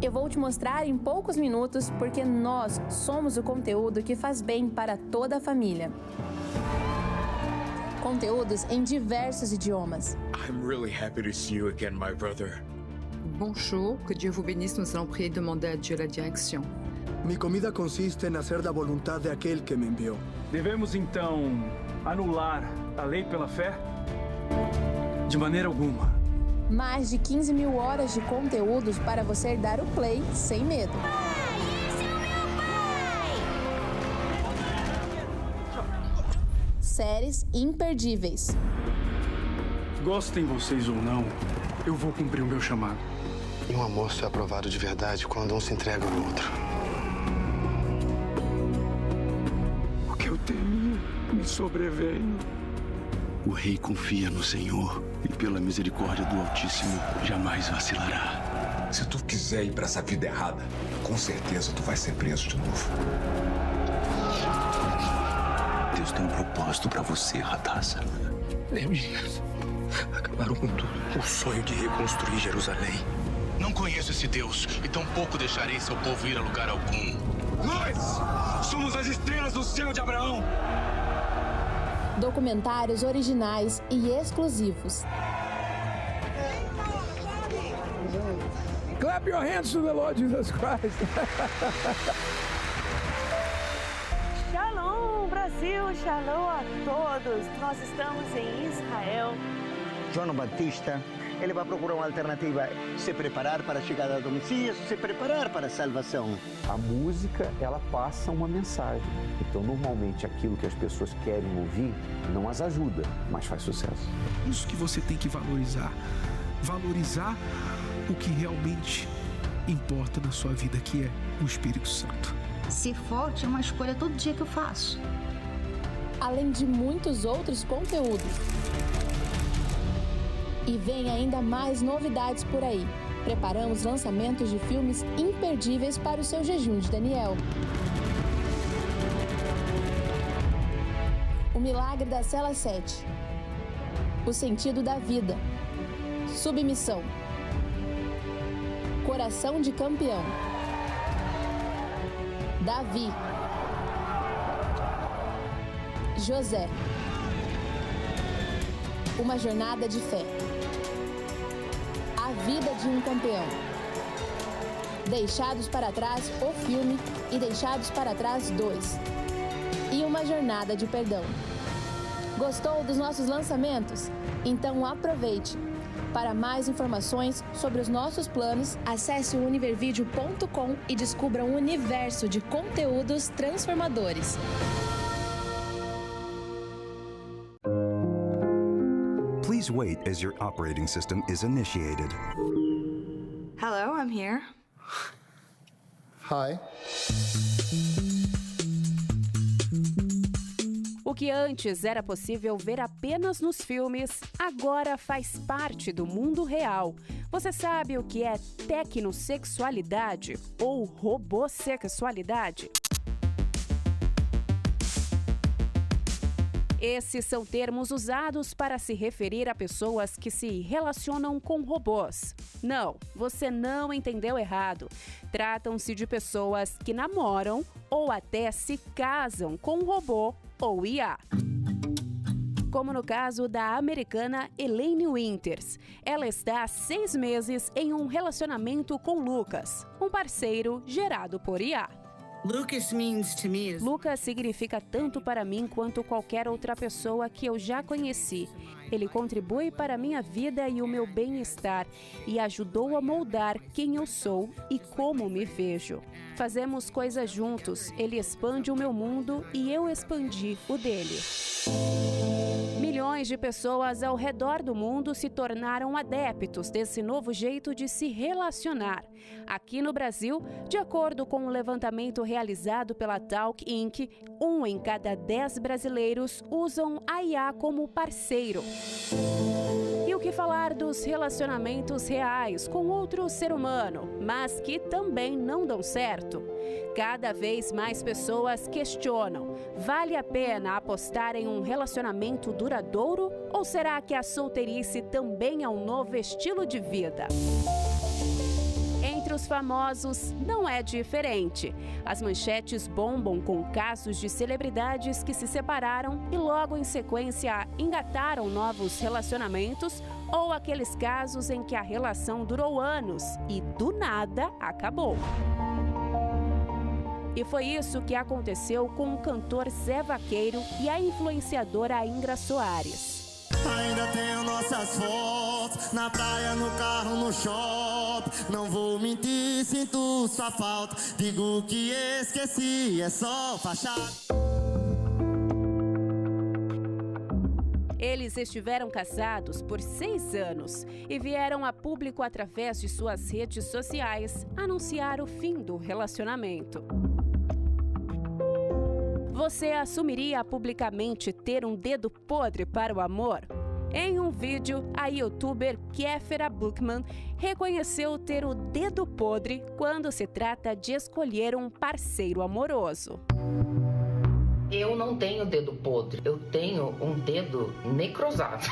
Eu vou te mostrar em poucos minutos porque nós somos o conteúdo que faz bem para toda a família. Conteúdos em diversos idiomas. I'm really happy to see you again, my brother. Bonjour, que Dieu vous bénisse, nous allons prier et demander à Dieu la direction. Mi comida consiste en hacer la voluntad de aquel que me envió. Devemos, então, anular a lei pela fé? De maneira alguma. Mais de 15 mil horas de conteúdos para você dar o play sem medo. Séries imperdíveis. Gostem vocês ou não, eu vou cumprir o meu chamado. E um amor só é aprovado de verdade quando um se entrega ao outro. O que eu temo me sobreveio. O rei confia no Senhor e pela misericórdia do Altíssimo jamais vacilará. Se tu quiser ir pra essa vida errada, com certeza tu vai ser preso de novo. Deus tem um propósito pra você, Radassa. Lembre-se, acabaram com tudo. O sonho de reconstruir Jerusalém. Não conheço esse Deus e tampouco deixarei seu povo ir a lugar algum. Nós somos as estrelas do céu de Abraão. Documentários originais e exclusivos. Clap your hands to the Lord Jesus Christ. Shalom, Brasil, shalom a todos. Nós estamos em Israel. João Batista, ele vai procurar uma alternativa, se preparar para a chegada do Messias, se preparar para a salvação. A música, ela passa uma mensagem. Então, normalmente, aquilo que as pessoas querem ouvir não as ajuda, mas faz sucesso. Isso que você tem que valorizar. Valorizar o que realmente importa na sua vida, que é o Espírito Santo. Ser forte é uma escolha todo dia que eu faço. Além de muitos outros conteúdos. E vem ainda mais novidades por aí. Preparamos lançamentos de filmes imperdíveis para o seu jejum de Daniel. O Milagre da Cela 7. O Sentido da Vida. Submissão. Coração de Campeão. Davi. José. Uma jornada de fé. A vida de um campeão. Deixados para trás, o filme, e Deixados para trás 2. E uma jornada de perdão. Gostou dos nossos lançamentos? Então aproveite! Para mais informações sobre os nossos planos, acesse o univervideo.com e descubra um universo de conteúdos transformadores. Please wait as your operating system is initiated. Hello, I'm here. Hi. O que antes era possível ver apenas nos filmes, agora faz parte do mundo real. Você sabe o que é tecnosexualidade ou robossexualidade? Esses são termos usados para se referir a pessoas que se relacionam com robôs. Não, você não entendeu errado. Tratam-se de pessoas que namoram ou até se casam com um robô ou IA. Como no caso da americana Elaine Winters. Ela está há 6 meses em um relacionamento com Lucas, um parceiro gerado por IA. Lucas significa tanto para mim quanto qualquer outra pessoa que eu já conheci. Ele contribui para a minha vida e o meu bem-estar e ajudou a moldar quem eu sou e como me vejo. Fazemos coisas juntos, ele expande o meu mundo e eu expandi o dele. Milhões de pessoas ao redor do mundo se tornaram adeptos desse novo jeito de se relacionar. Aqui no Brasil, de acordo com um levantamento realizado pela Talk Inc., 1 em cada 10 brasileiros usam a IA como parceiro. E o que falar dos relacionamentos reais com outro ser humano, mas que também não dão certo? Cada vez mais pessoas questionam: vale a pena apostar em um relacionamento duradouro ou será que a solteirice também é um novo estilo de vida? Entre os famosos não é diferente. As manchetes bombam com casos de celebridades que se separaram e logo em sequência engataram novos relacionamentos ou aqueles casos em que a relação durou anos e do nada acabou. E foi isso que aconteceu com o cantor Zé Vaqueiro e a influenciadora Ingra Soares. Ainda tenho nossas fotos, na praia, no carro, no shopping. Não vou mentir, sinto sua falta. Digo que esqueci, é só fachada. Eles estiveram casados por 6 anos e vieram a público através de suas redes sociais anunciar o fim do relacionamento. Você assumiria publicamente ter um dedo podre para o amor? Em um vídeo, a youtuber Kéfera Buchmann reconheceu ter o dedo podre quando se trata de escolher um parceiro amoroso. Eu não tenho dedo podre, eu tenho um dedo necrosado.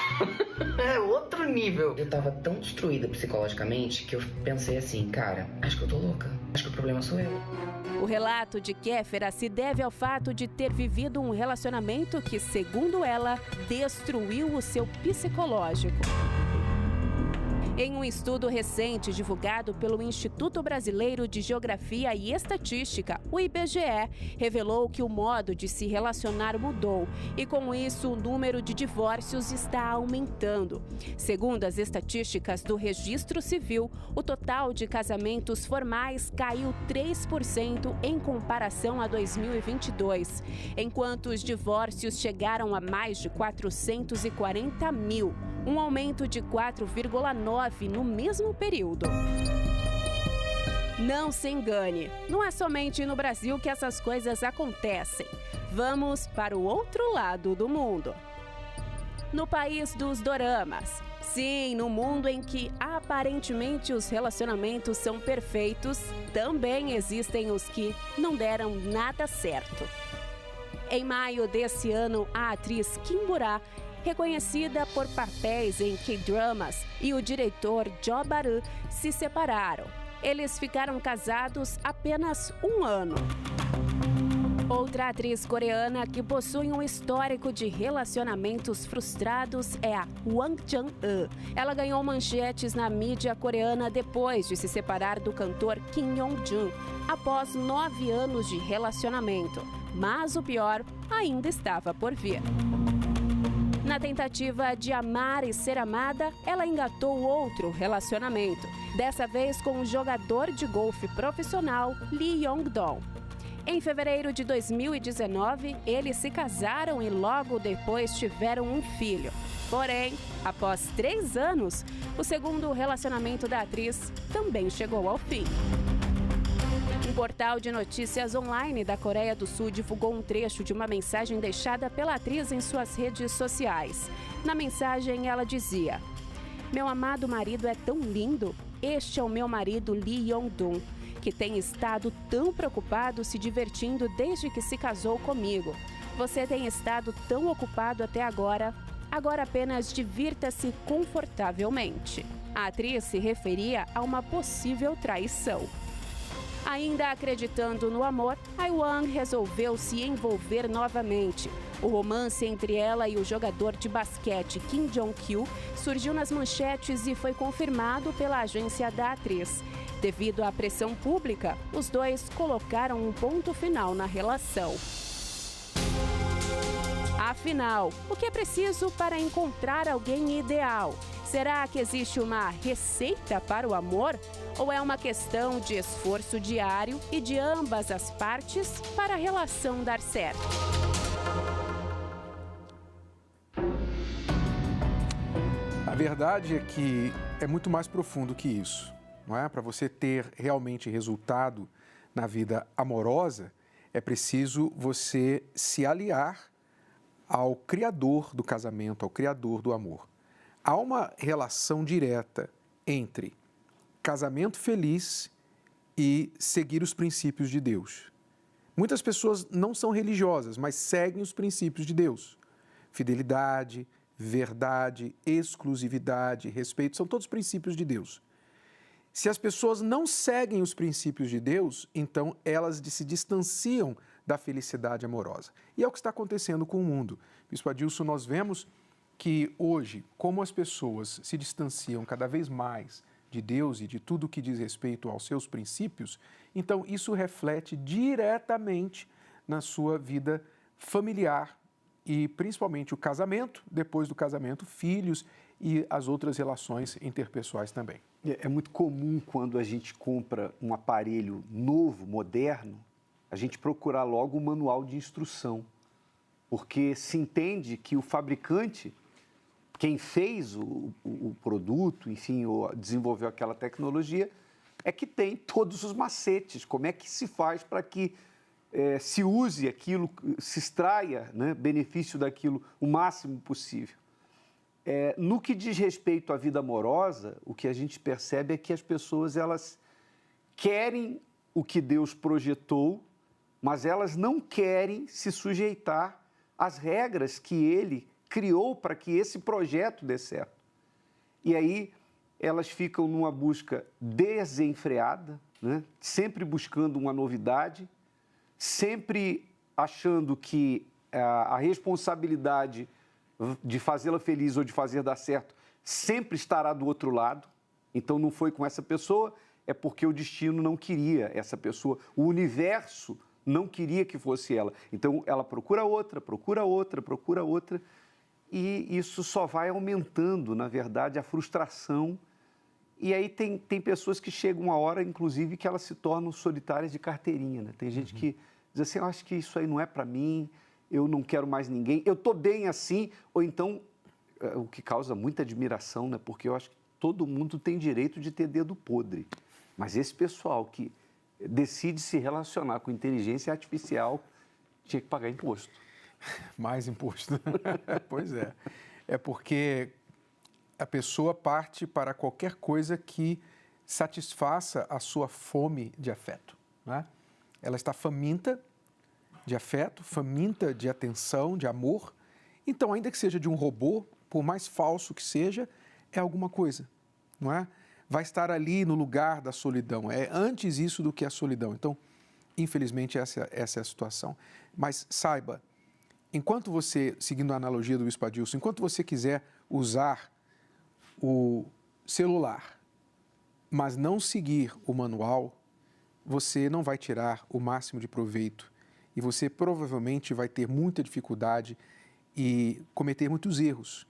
É outro nível. Eu tava tão destruída psicologicamente que eu pensei assim, cara, acho que eu tô louca, acho que o problema sou eu. O relato de Kéfera se deve ao fato de ter vivido um relacionamento que, segundo ela, destruiu o seu psicológico. Em um estudo recente divulgado pelo Instituto Brasileiro de Geografia e Estatística, o IBGE, revelou que o modo de se relacionar mudou e, com isso, o número de divórcios está aumentando. Segundo as estatísticas do Registro Civil, o total de casamentos formais caiu 3% em comparação a 2022, enquanto os divórcios chegaram a mais de 440 mil, um aumento de 4,9% no mesmo período. Não se engane, não é somente no Brasil que essas coisas acontecem. Vamos para o outro lado do mundo. No país dos doramas. Sim, no mundo em que aparentemente os relacionamentos são perfeitos, também existem os que não deram nada certo. Em maio desse ano, a atriz Kim Burá, reconhecida por papéis em K-dramas, e o diretor Jo Baru se separaram. Eles ficaram casados apenas 1 ano. Outra atriz coreana que possui um histórico de relacionamentos frustrados é a Wang Chang-eun. Ela ganhou manchetes na mídia coreana depois de se separar do cantor Kim Yong-jun, após 9 anos de relacionamento. Mas o pior ainda estava por vir. Na tentativa de amar e ser amada, ela engatou outro relacionamento, dessa vez com o jogador de golfe profissional Lee Yong-dong. Em fevereiro de 2019, eles se casaram e logo depois tiveram um filho. Porém, após 3 anos, o segundo relacionamento da atriz também chegou ao fim. Um portal de notícias online da Coreia do Sul divulgou um trecho de uma mensagem deixada pela atriz em suas redes sociais. Na mensagem, ela dizia: "Meu amado marido é tão lindo. Este é o meu marido Lee Yong-dong, que tem estado tão preocupado se divertindo desde que se casou comigo. Você tem estado tão ocupado até agora. Agora apenas divirta-se confortavelmente." A atriz se referia a uma possível traição. Ainda acreditando no amor, a Wang resolveu se envolver novamente. O romance entre ela e o jogador de basquete Kim Jong-kyu surgiu nas manchetes e foi confirmado pela agência da atriz. Devido à pressão pública, os dois colocaram um ponto final na relação. Afinal, o que é preciso para encontrar alguém ideal? Será que existe uma receita para o amor? Ou é uma questão de esforço diário e de ambas as partes para a relação dar certo? A verdade é que é muito mais profundo que isso, não é? Para você ter realmente resultado na vida amorosa, é preciso você se aliar ao Criador do casamento, ao Criador do amor. Há uma relação direta entre casamento feliz e seguir os princípios de Deus. Muitas pessoas não são religiosas, mas seguem os princípios de Deus. Fidelidade, verdade, exclusividade, respeito, são todos princípios de Deus. Se as pessoas não seguem os princípios de Deus, então elas se distanciam da felicidade amorosa. E é o que está acontecendo com o mundo. Bispo Adilson, nós vemos que hoje, como as pessoas se distanciam cada vez mais de Deus e de tudo que diz respeito aos seus princípios, então isso reflete diretamente na sua vida familiar e principalmente o casamento, depois do casamento, filhos e as outras relações interpessoais também. É muito comum quando a gente compra um aparelho novo, moderno, a gente procurar logo o manual de instrução, porque se entende que o fabricante, quem fez o produto, enfim, ou desenvolveu aquela tecnologia, é que tem todos os macetes, como é que se faz para que se use aquilo, se extraia, né, benefício daquilo o máximo possível. No que diz respeito à vida amorosa, o que a gente percebe é que as pessoas elas querem o que Deus projetou, mas elas não querem se sujeitar às regras que Ele criou para que esse projeto dê certo. E aí elas ficam numa busca desenfreada, né? Sempre buscando uma novidade, sempre achando que a responsabilidade de fazê-la feliz ou de fazer dar certo sempre estará do outro lado. Então não foi com essa pessoa, é porque o destino não queria essa pessoa, o universo não queria que fosse ela. Então ela procura outra, procura outra, procura outra, e isso só vai aumentando, na verdade, a frustração. E aí tem pessoas que chegam uma hora, inclusive, que elas se tornam solitárias de carteirinha, né? Tem gente que diz assim, eu acho que isso aí não é para mim, eu não quero mais ninguém, eu estou bem assim, ou então, o que causa muita admiração, né? Porque eu acho que todo mundo tem direito de ter dedo podre, mas esse pessoal que decide se relacionar com inteligência artificial tinha que pagar imposto. Mais imposto. Pois é. É porque a pessoa parte para qualquer coisa que satisfaça a sua fome de afeto, né? Ela está faminta de afeto, faminta de atenção, de amor. Então, ainda que seja de um robô, por mais falso que seja, é alguma coisa, não é? Vai estar ali no lugar da solidão. É antes isso do que a solidão. Então, infelizmente, essa é a situação. Mas saiba, enquanto você, seguindo a analogia do Bispo Adilson, enquanto você quiser usar o celular, mas não seguir o manual, você não vai tirar o máximo de proveito e você provavelmente vai ter muita dificuldade e cometer muitos erros.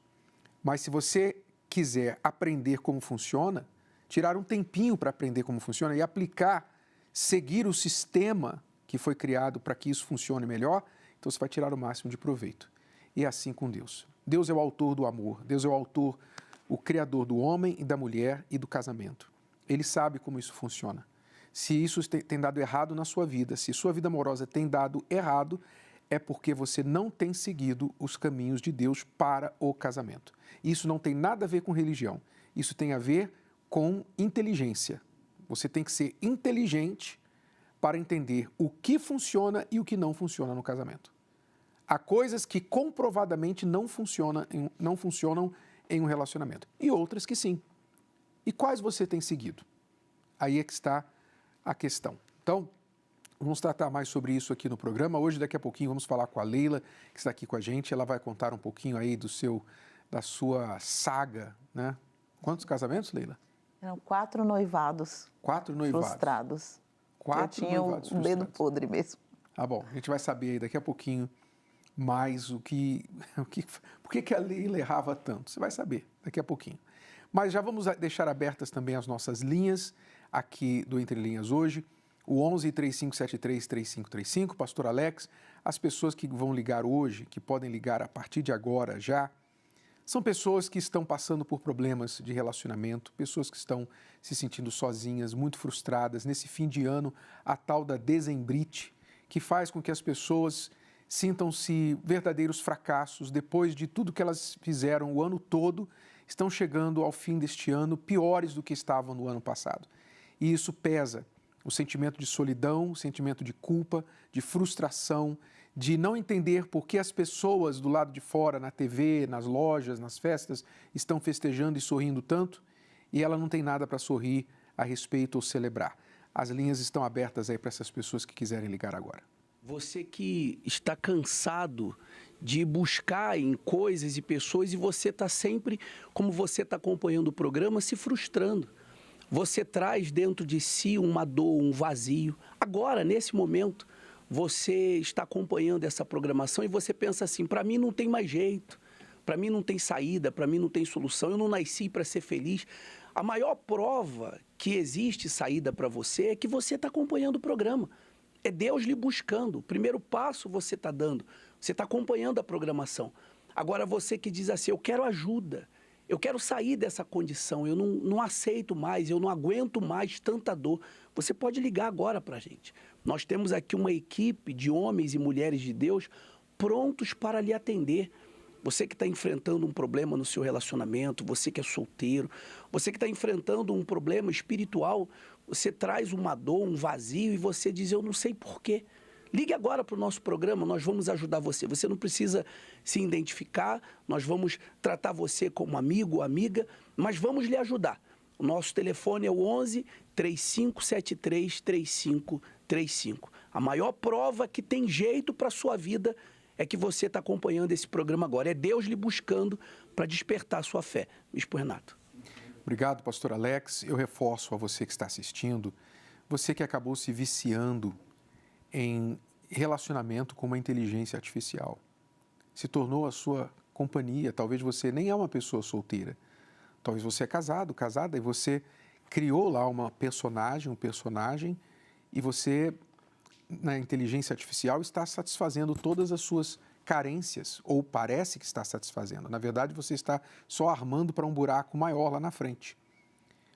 Mas se você quiser aprender como funciona, tirar um tempinho para aprender como funciona e aplicar, seguir o sistema que foi criado para que isso funcione melhor, então você vai tirar o máximo de proveito. E é assim com Deus. Deus é o autor do amor, Deus é o autor, o criador do homem e da mulher e do casamento. Ele sabe como isso funciona. Se isso tem dado errado na sua vida, se sua vida amorosa tem dado errado, é porque você não tem seguido os caminhos de Deus para o casamento. Isso não tem nada a ver com religião. Isso tem a ver com inteligência. Você tem que ser inteligente para entender o que funciona e o que não funciona no casamento. Há coisas que comprovadamente não funcionam em um relacionamento e outras que sim. E quais você tem seguido? Aí é que está a questão. Então, vamos tratar mais sobre isso aqui no programa. Hoje, daqui a pouquinho, vamos falar com a Leila, que está aqui com a gente. Ela vai contar um pouquinho aí da sua saga, né? Quantos casamentos, Leila? Eram 4 noivados. 4 noivados. Frustrados. 4 noivados. Eu tinha frustrados. Dedo podre mesmo. Ah, bom, a gente vai saber aí daqui a pouquinho mais por que a Leila errava tanto. Você vai saber daqui a pouquinho. Mas já vamos deixar abertas também as nossas linhas aqui do Entre Linhas hoje. O 11-3573-3535, Pastor Alex, as pessoas que vão ligar hoje, que podem ligar a partir de agora já, são pessoas que estão passando por problemas de relacionamento, pessoas que estão se sentindo sozinhas, muito frustradas. Nesse fim de ano, a tal da dezembrite, que faz com que as pessoas sintam-se verdadeiros fracassos depois de tudo que elas fizeram o ano todo, estão chegando ao fim deste ano piores do que estavam no ano passado. E isso pesa. O sentimento de solidão, o sentimento de culpa, de frustração, de não entender por que as pessoas do lado de fora, na TV, nas lojas, nas festas, estão festejando e sorrindo tanto, e ela não tem nada para sorrir a respeito ou celebrar. As linhas estão abertas aí para essas pessoas que quiserem ligar agora. Você que está cansado de buscar em coisas e pessoas e você está sempre, como você está acompanhando o programa, se frustrando. Você traz dentro de si uma dor, um vazio. Agora, nesse momento, você está acompanhando essa programação e você pensa assim, para mim não tem mais jeito, para mim não tem saída, para mim não tem solução, eu não nasci para ser feliz. A maior prova que existe saída para você é que você está acompanhando o programa. É Deus lhe buscando. O primeiro passo você está dando. Você está acompanhando a programação. Agora você que diz assim, eu quero ajuda. Eu quero sair dessa condição. Eu não aceito mais, eu não aguento mais tanta dor. Você pode ligar agora para a gente. Nós temos aqui uma equipe de homens e mulheres de Deus prontos para lhe atender. Você que está enfrentando um problema no seu relacionamento, você que é solteiro, você que está enfrentando um problema espiritual, você traz uma dor, um vazio e você diz, eu não sei porquê. Ligue agora para o nosso programa, nós vamos ajudar você. Você não precisa se identificar, nós vamos tratar você como amigo ou amiga, mas vamos lhe ajudar. O nosso telefone é o 11 3573 3535. A maior prova que tem jeito para a sua vida é que você está acompanhando esse programa agora. É Deus lhe buscando para despertar a sua fé. Bispo Renato. Obrigado, pastor Alex. Eu reforço a você que está assistindo, você que acabou se viciando em relacionamento com uma inteligência artificial. Se tornou a sua companhia. Talvez você nem é uma pessoa solteira. Talvez você é casado, casada, e você criou lá um personagem, e você, na inteligência artificial, está satisfazendo todas as suas carências, ou parece que está satisfazendo. Na verdade, você está só armando para um buraco maior lá na frente.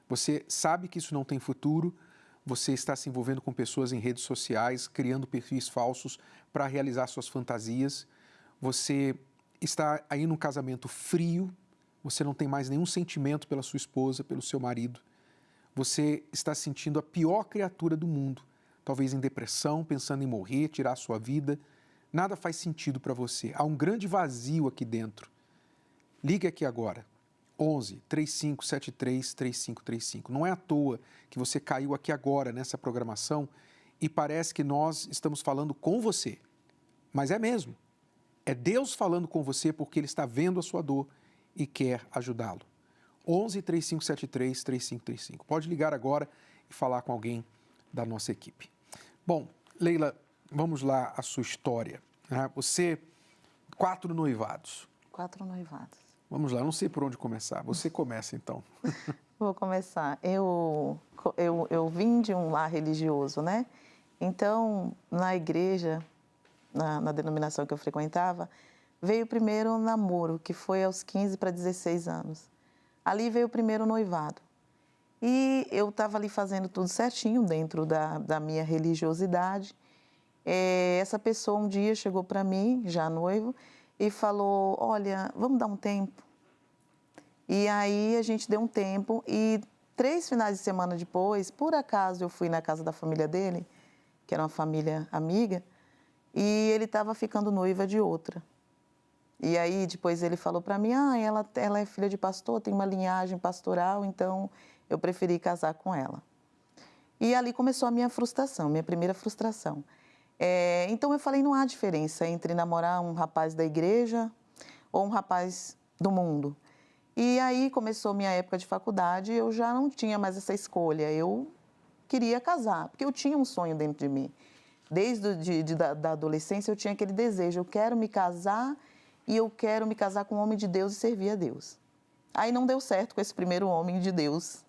Você sabe que isso não tem futuro, você está se envolvendo com pessoas em redes sociais, criando perfis falsos para realizar suas fantasias, você está aí num casamento frio, você não tem mais nenhum sentimento pela sua esposa, pelo seu marido, você está se sentindo a pior criatura do mundo, talvez em depressão, pensando em morrer, tirar a sua vida. Nada faz sentido para você. Há um grande vazio aqui dentro. Ligue aqui agora. 11 3573 3535. Não é à toa que você caiu aqui agora nessa programação e parece que nós estamos falando com você. Mas é mesmo. É Deus falando com você porque Ele está vendo a sua dor e quer ajudá-lo. 11 3573 3535. Pode ligar agora e falar com alguém da nossa equipe. Bom, Leila, vamos lá a sua história. Você, 4 noivados. 4 noivados. Vamos lá, não sei por onde começar. Você começa, então. Vou começar. Eu vim de um lar religioso, né? Então, na igreja, na denominação que eu frequentava, veio primeiro um namoro, que foi aos 15 para 16 anos. Ali veio o primeiro noivado. E eu estava ali fazendo tudo certinho, dentro da minha religiosidade. Essa pessoa um dia chegou para mim, já noivo, e falou, olha, vamos dar um tempo. E aí a gente deu um tempo e 3 finais de semana depois, por acaso eu fui na casa da família dele, que era uma família amiga, e ele estava ficando noiva de outra. E aí depois ele falou para mim, ela é filha de pastor, tem uma linhagem pastoral, então eu preferi casar com ela. E ali começou a minha frustração, minha primeira frustração. Então eu falei, não há diferença entre namorar um rapaz da igreja ou um rapaz do mundo. E aí começou minha época de faculdade, eu já não tinha mais essa escolha, eu queria casar, porque eu tinha um sonho dentro de mim. Desde da adolescência eu tinha aquele desejo, eu quero me casar e eu quero me casar com um homem de Deus e servir a Deus. Aí não deu certo com esse primeiro homem de Deus,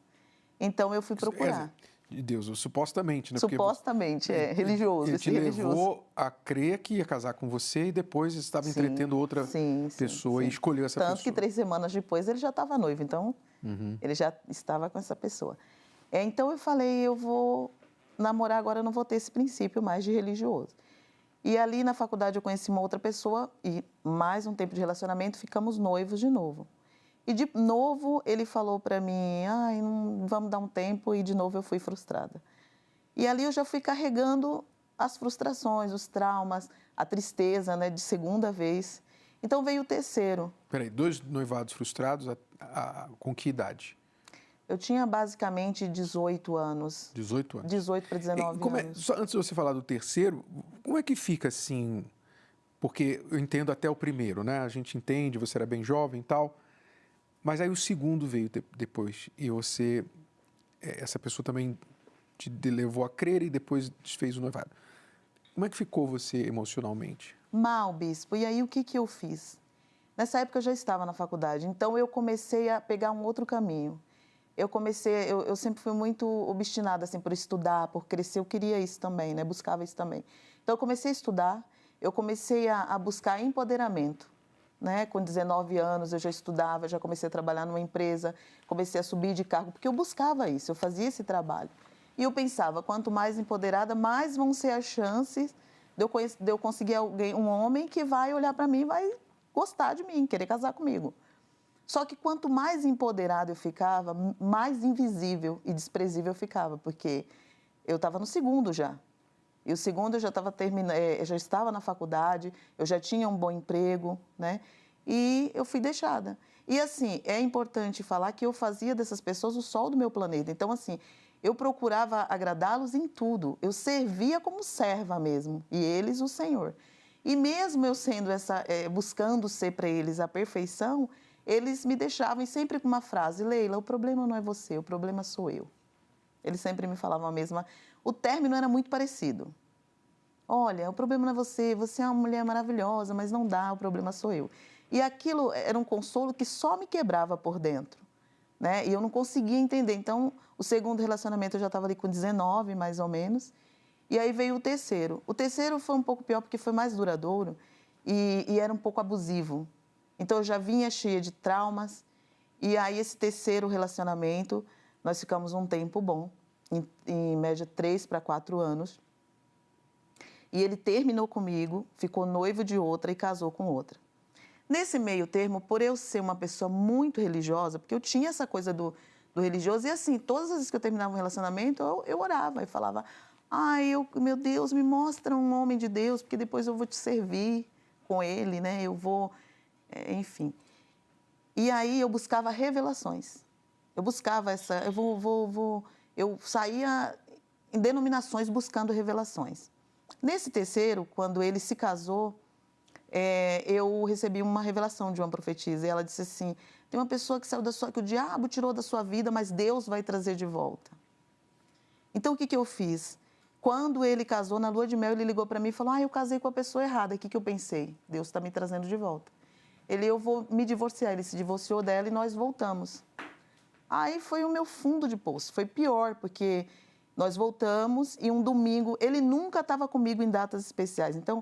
então eu fui procurar. De Deus, supostamente, né? Supostamente, religioso. Ele te levou a crer que ia casar com você e depois estava entretendo outra pessoa e escolheu essa pessoa. Tanto que 3 semanas depois ele já estava noivo, então ele já estava com essa pessoa. Então eu falei, eu vou namorar agora, eu não vou ter esse princípio mais de religioso. E ali na faculdade eu conheci uma outra pessoa e mais um tempo de relacionamento, ficamos noivos de novo. E de novo ele falou para mim, vamos dar um tempo, e de novo eu fui frustrada. E ali eu já fui carregando as frustrações, os traumas, a tristeza, né, de segunda vez. Então veio o terceiro. Peraí, 2 noivados frustrados com que idade? Eu tinha basicamente 18 anos. 18 anos. 18 para 19 anos. Só antes de você falar do terceiro, como é que fica assim? Porque eu entendo até o primeiro, né? A gente entende, você era bem jovem e tal. Mas aí o segundo veio depois. E você, essa pessoa também te levou a crer e depois desfez o noivado. Como é que ficou você emocionalmente? Mal, bispo. E aí o que eu fiz? Nessa época eu já estava na faculdade. Então eu comecei a pegar um outro caminho. Eu sempre fui muito obstinada assim, por estudar, por crescer. Eu queria isso também, né? Buscava isso também. Então eu comecei a estudar. Eu comecei a buscar empoderamento. Né? Com 19 anos eu já estudava, já comecei a trabalhar numa empresa, comecei a subir de cargo, porque eu buscava isso, eu fazia esse trabalho. E eu pensava, quanto mais empoderada, mais vão ser as chances de eu conseguir um homem que vai olhar para mim e vai gostar de mim, querer casar comigo. Só que quanto mais empoderada eu ficava, mais invisível e desprezível eu ficava, porque eu estava no segundo já. E o segundo eu já estava eu já estava na faculdade, eu já tinha um bom emprego, né? E eu fui deixada. E assim, é importante falar que eu fazia dessas pessoas o sol do meu planeta. Então assim, eu procurava agradá-los em tudo. Eu servia como serva mesmo, e eles o Senhor. E mesmo eu sendo buscando ser para eles a perfeição, eles me deixavam sempre com uma frase: Leila, o problema não é você, o problema sou eu. Eles sempre me falavam a mesma. O término era muito parecido. Olha, o problema não é você, você é uma mulher maravilhosa, mas não dá, o problema sou eu. E aquilo era um consolo que só me quebrava por dentro, né? E eu não conseguia entender. Então, o segundo relacionamento eu já estava ali com 19, mais ou menos. E aí veio o terceiro. O terceiro foi um pouco pior porque foi mais duradouro e era um pouco abusivo. Então, eu já vinha cheia de traumas. E aí, esse terceiro relacionamento, nós ficamos um tempo bom. Em média 3 para 4 anos. E ele terminou comigo, ficou noivo de outra e casou com outra. Nesse meio termo, por eu ser uma pessoa muito religiosa, porque eu tinha essa coisa do religioso, e assim, todas as vezes que eu terminava um relacionamento, eu orava e falava: meu Deus, me mostra um homem de Deus, porque depois eu vou te servir com ele, né? Eu vou, enfim. E aí eu buscava revelações. Eu buscava eu saía em denominações buscando revelações. Nesse terceiro, quando ele se casou, eu recebi uma revelação de uma profetisa. E ela disse assim: tem uma pessoa que que o diabo tirou da sua vida, mas Deus vai trazer de volta. Então, o que eu fiz? Quando ele casou, na lua de mel, ele ligou para mim e falou: eu casei com a pessoa errada. O que eu pensei? Deus está me trazendo de volta. Eu vou me divorciar. Ele se divorciou dela e nós voltamos. Aí foi o meu fundo de poço. Foi pior, porque nós voltamos e um domingo, ele nunca estava comigo em datas especiais. Então,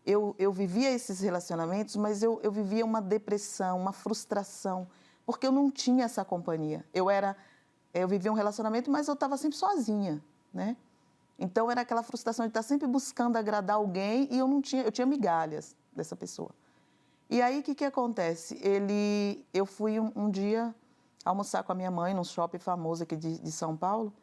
eu vivia esses relacionamentos, mas eu vivia uma depressão, uma frustração, porque eu não tinha essa companhia. Eu vivia um relacionamento, mas eu estava sempre sozinha, né? Então, era aquela frustração de estar sempre buscando agradar alguém e eu tinha migalhas dessa pessoa. E aí, o que acontece? Eu fui um dia almoçar com a minha mãe num shopping famoso aqui de São Paulo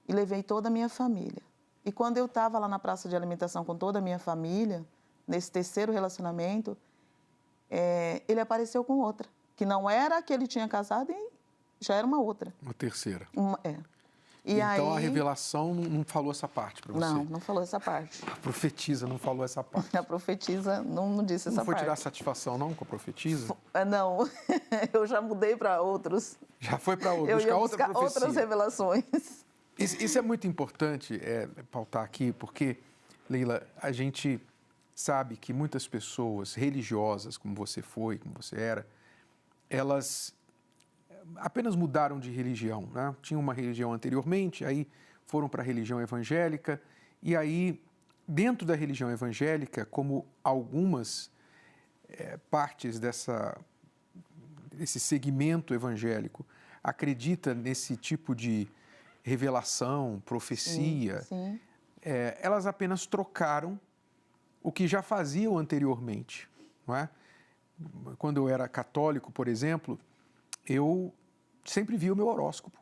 e levei toda a minha família. E quando eu estava lá na praça de alimentação com toda a minha família, nesse terceiro relacionamento, ele apareceu com outra, que não era a que ele tinha casado e já era uma outra. Uma terceira. E então, aí, a revelação não falou essa parte para você? Não falou essa parte. A profetisa não falou essa parte? A profetisa não disse essa parte. Não foi tirar satisfação, não, com a profetisa? Não, eu já mudei para outros. Já foi para outros, eu ia buscar outras revelações. Isso é muito importante pautar aqui, porque, Leila, a gente sabe que muitas pessoas religiosas, como você foi, como você era, elas apenas mudaram de religião, né? Tinham uma religião anteriormente, aí foram para a religião evangélica, e aí, dentro da religião evangélica, como algumas partes desse segmento evangélico acredita nesse tipo de revelação, profecia, sim. Elas apenas trocaram o que já faziam anteriormente, não é? Quando eu era católico, por exemplo, eu sempre via o meu horóscopo.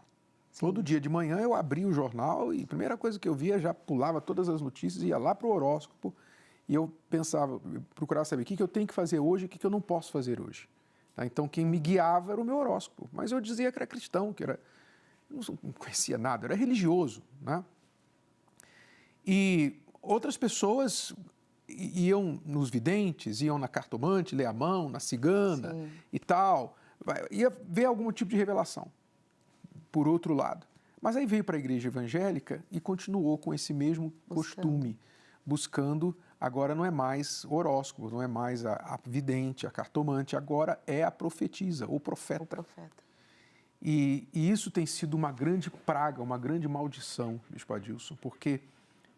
Sim. Todo dia de manhã eu abria o jornal e a primeira coisa que eu via, já pulava todas as notícias, ia lá para o horóscopo e eu pensava, procurava saber o que eu tenho que fazer hoje e o que eu não posso fazer hoje. Tá? Então, quem me guiava era o meu horóscopo, mas eu dizia que era cristão, que era não conhecia nada, era religioso, né? E outras pessoas iam nos videntes, iam na cartomante, ler a mão, na cigana e tal, ia ver algum tipo de revelação, por outro lado. Mas aí veio para a igreja evangélica e continuou com esse mesmo costume, buscando, agora não é mais horóscopo, não é mais a vidente, a cartomante, agora é a profetisa, ou profeta. O profeta. E isso tem sido uma grande praga, uma grande maldição, Bispo Adilson, porque,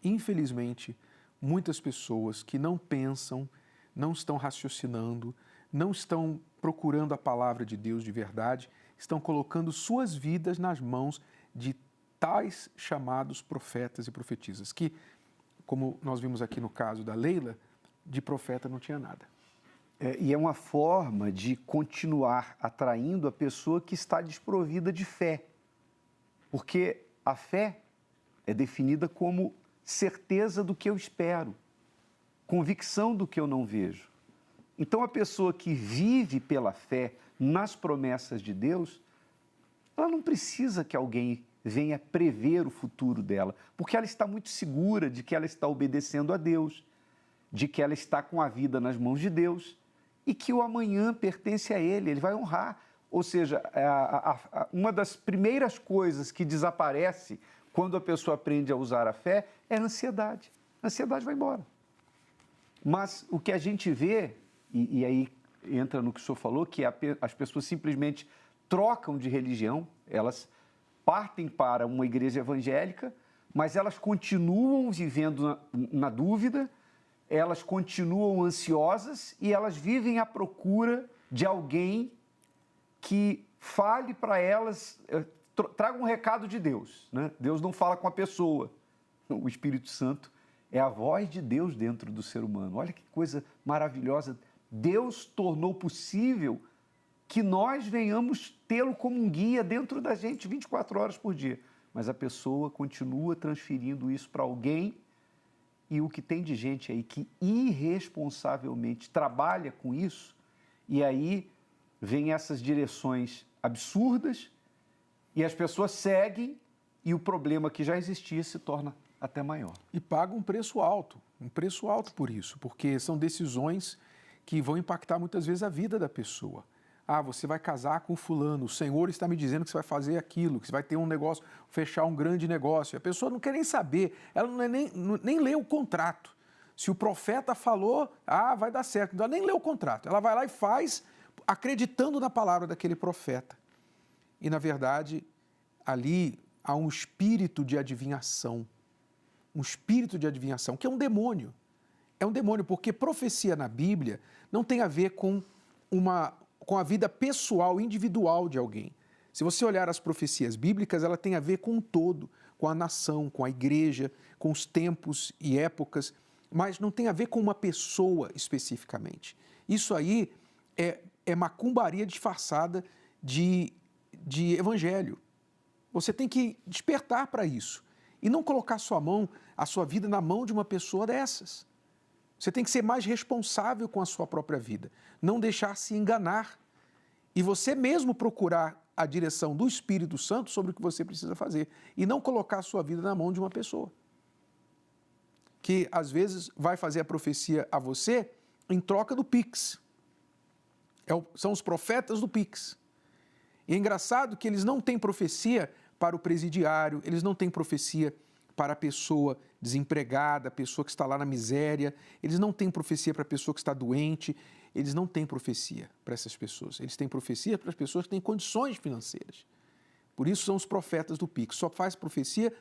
infelizmente, muitas pessoas que não pensam, não estão raciocinando, não estão procurando a palavra de Deus de verdade, estão colocando suas vidas nas mãos de tais chamados profetas e profetisas, que, como nós vimos aqui no caso da Leila, de profeta não tinha nada. E é uma forma de continuar atraindo a pessoa que está desprovida de fé. Porque a fé é definida como certeza do que eu espero, convicção do que eu não vejo. Então, a pessoa que vive pela fé nas promessas de Deus, ela não precisa que alguém venha prever o futuro dela, porque ela está muito segura de que ela está obedecendo a Deus, de que ela está com a vida nas mãos de Deus e que o amanhã pertence a Ele, Ele vai honrar. Ou seja, uma das primeiras coisas que desaparece quando a pessoa aprende a usar a fé é a ansiedade. A ansiedade vai embora. Mas o que a gente vê, e aí entra no que o senhor falou, que as pessoas simplesmente trocam de religião, elas partem para uma igreja evangélica, mas elas continuam vivendo na dúvida, elas continuam ansiosas e elas vivem à procura de alguém que fale para elas, traga um recado de Deus, né? Deus não fala com a pessoa, o Espírito Santo é a voz de Deus dentro do ser humano. Olha que coisa maravilhosa. Deus tornou possível que nós venhamos tê-lo como um guia dentro da gente 24 horas por dia. Mas a pessoa continua transferindo isso para alguém, e o que tem de gente aí que irresponsavelmente trabalha com isso, e aí vem essas direções absurdas, e as pessoas seguem, e o problema que já existia se torna até maior. E pagam um preço alto por isso, porque são decisões que vão impactar muitas vezes a vida da pessoa. Ah, você vai casar com fulano, o Senhor está me dizendo que você vai fazer aquilo, que você vai ter um negócio, fechar um grande negócio. A pessoa não quer nem saber, ela nem lê o contrato. Se o profeta falou, vai dar certo, ela nem lê o contrato. Ela vai lá e faz, acreditando na palavra daquele profeta. E, na verdade, ali há um espírito de adivinhação. Um espírito de adivinhação, que é um demônio. É um demônio, porque profecia na Bíblia não tem a ver com a vida pessoal, individual de alguém. Se você olhar as profecias bíblicas, ela tem a ver com o todo, com a nação, com a igreja, com os tempos e épocas, mas não tem a ver com uma pessoa especificamente. Isso aí é macumbaria disfarçada de evangelho. Você tem que despertar para isso e não colocar a sua vida na mão de uma pessoa dessas. Você tem que ser mais responsável com a sua própria vida, não deixar se enganar e você mesmo procurar a direção do Espírito Santo sobre o que você precisa fazer e não colocar a sua vida na mão de uma pessoa que às vezes vai fazer a profecia a você em troca do Pix. São os profetas do Pix. E é engraçado que eles não têm profecia para o presidiário, eles não têm profecia para a pessoa desempregada, a pessoa que está lá na miséria, eles não têm profecia para a pessoa que está doente, eles não têm profecia para essas pessoas, eles têm profecia para as pessoas que têm condições financeiras. Por isso são os profetas do Pix, só faz profecia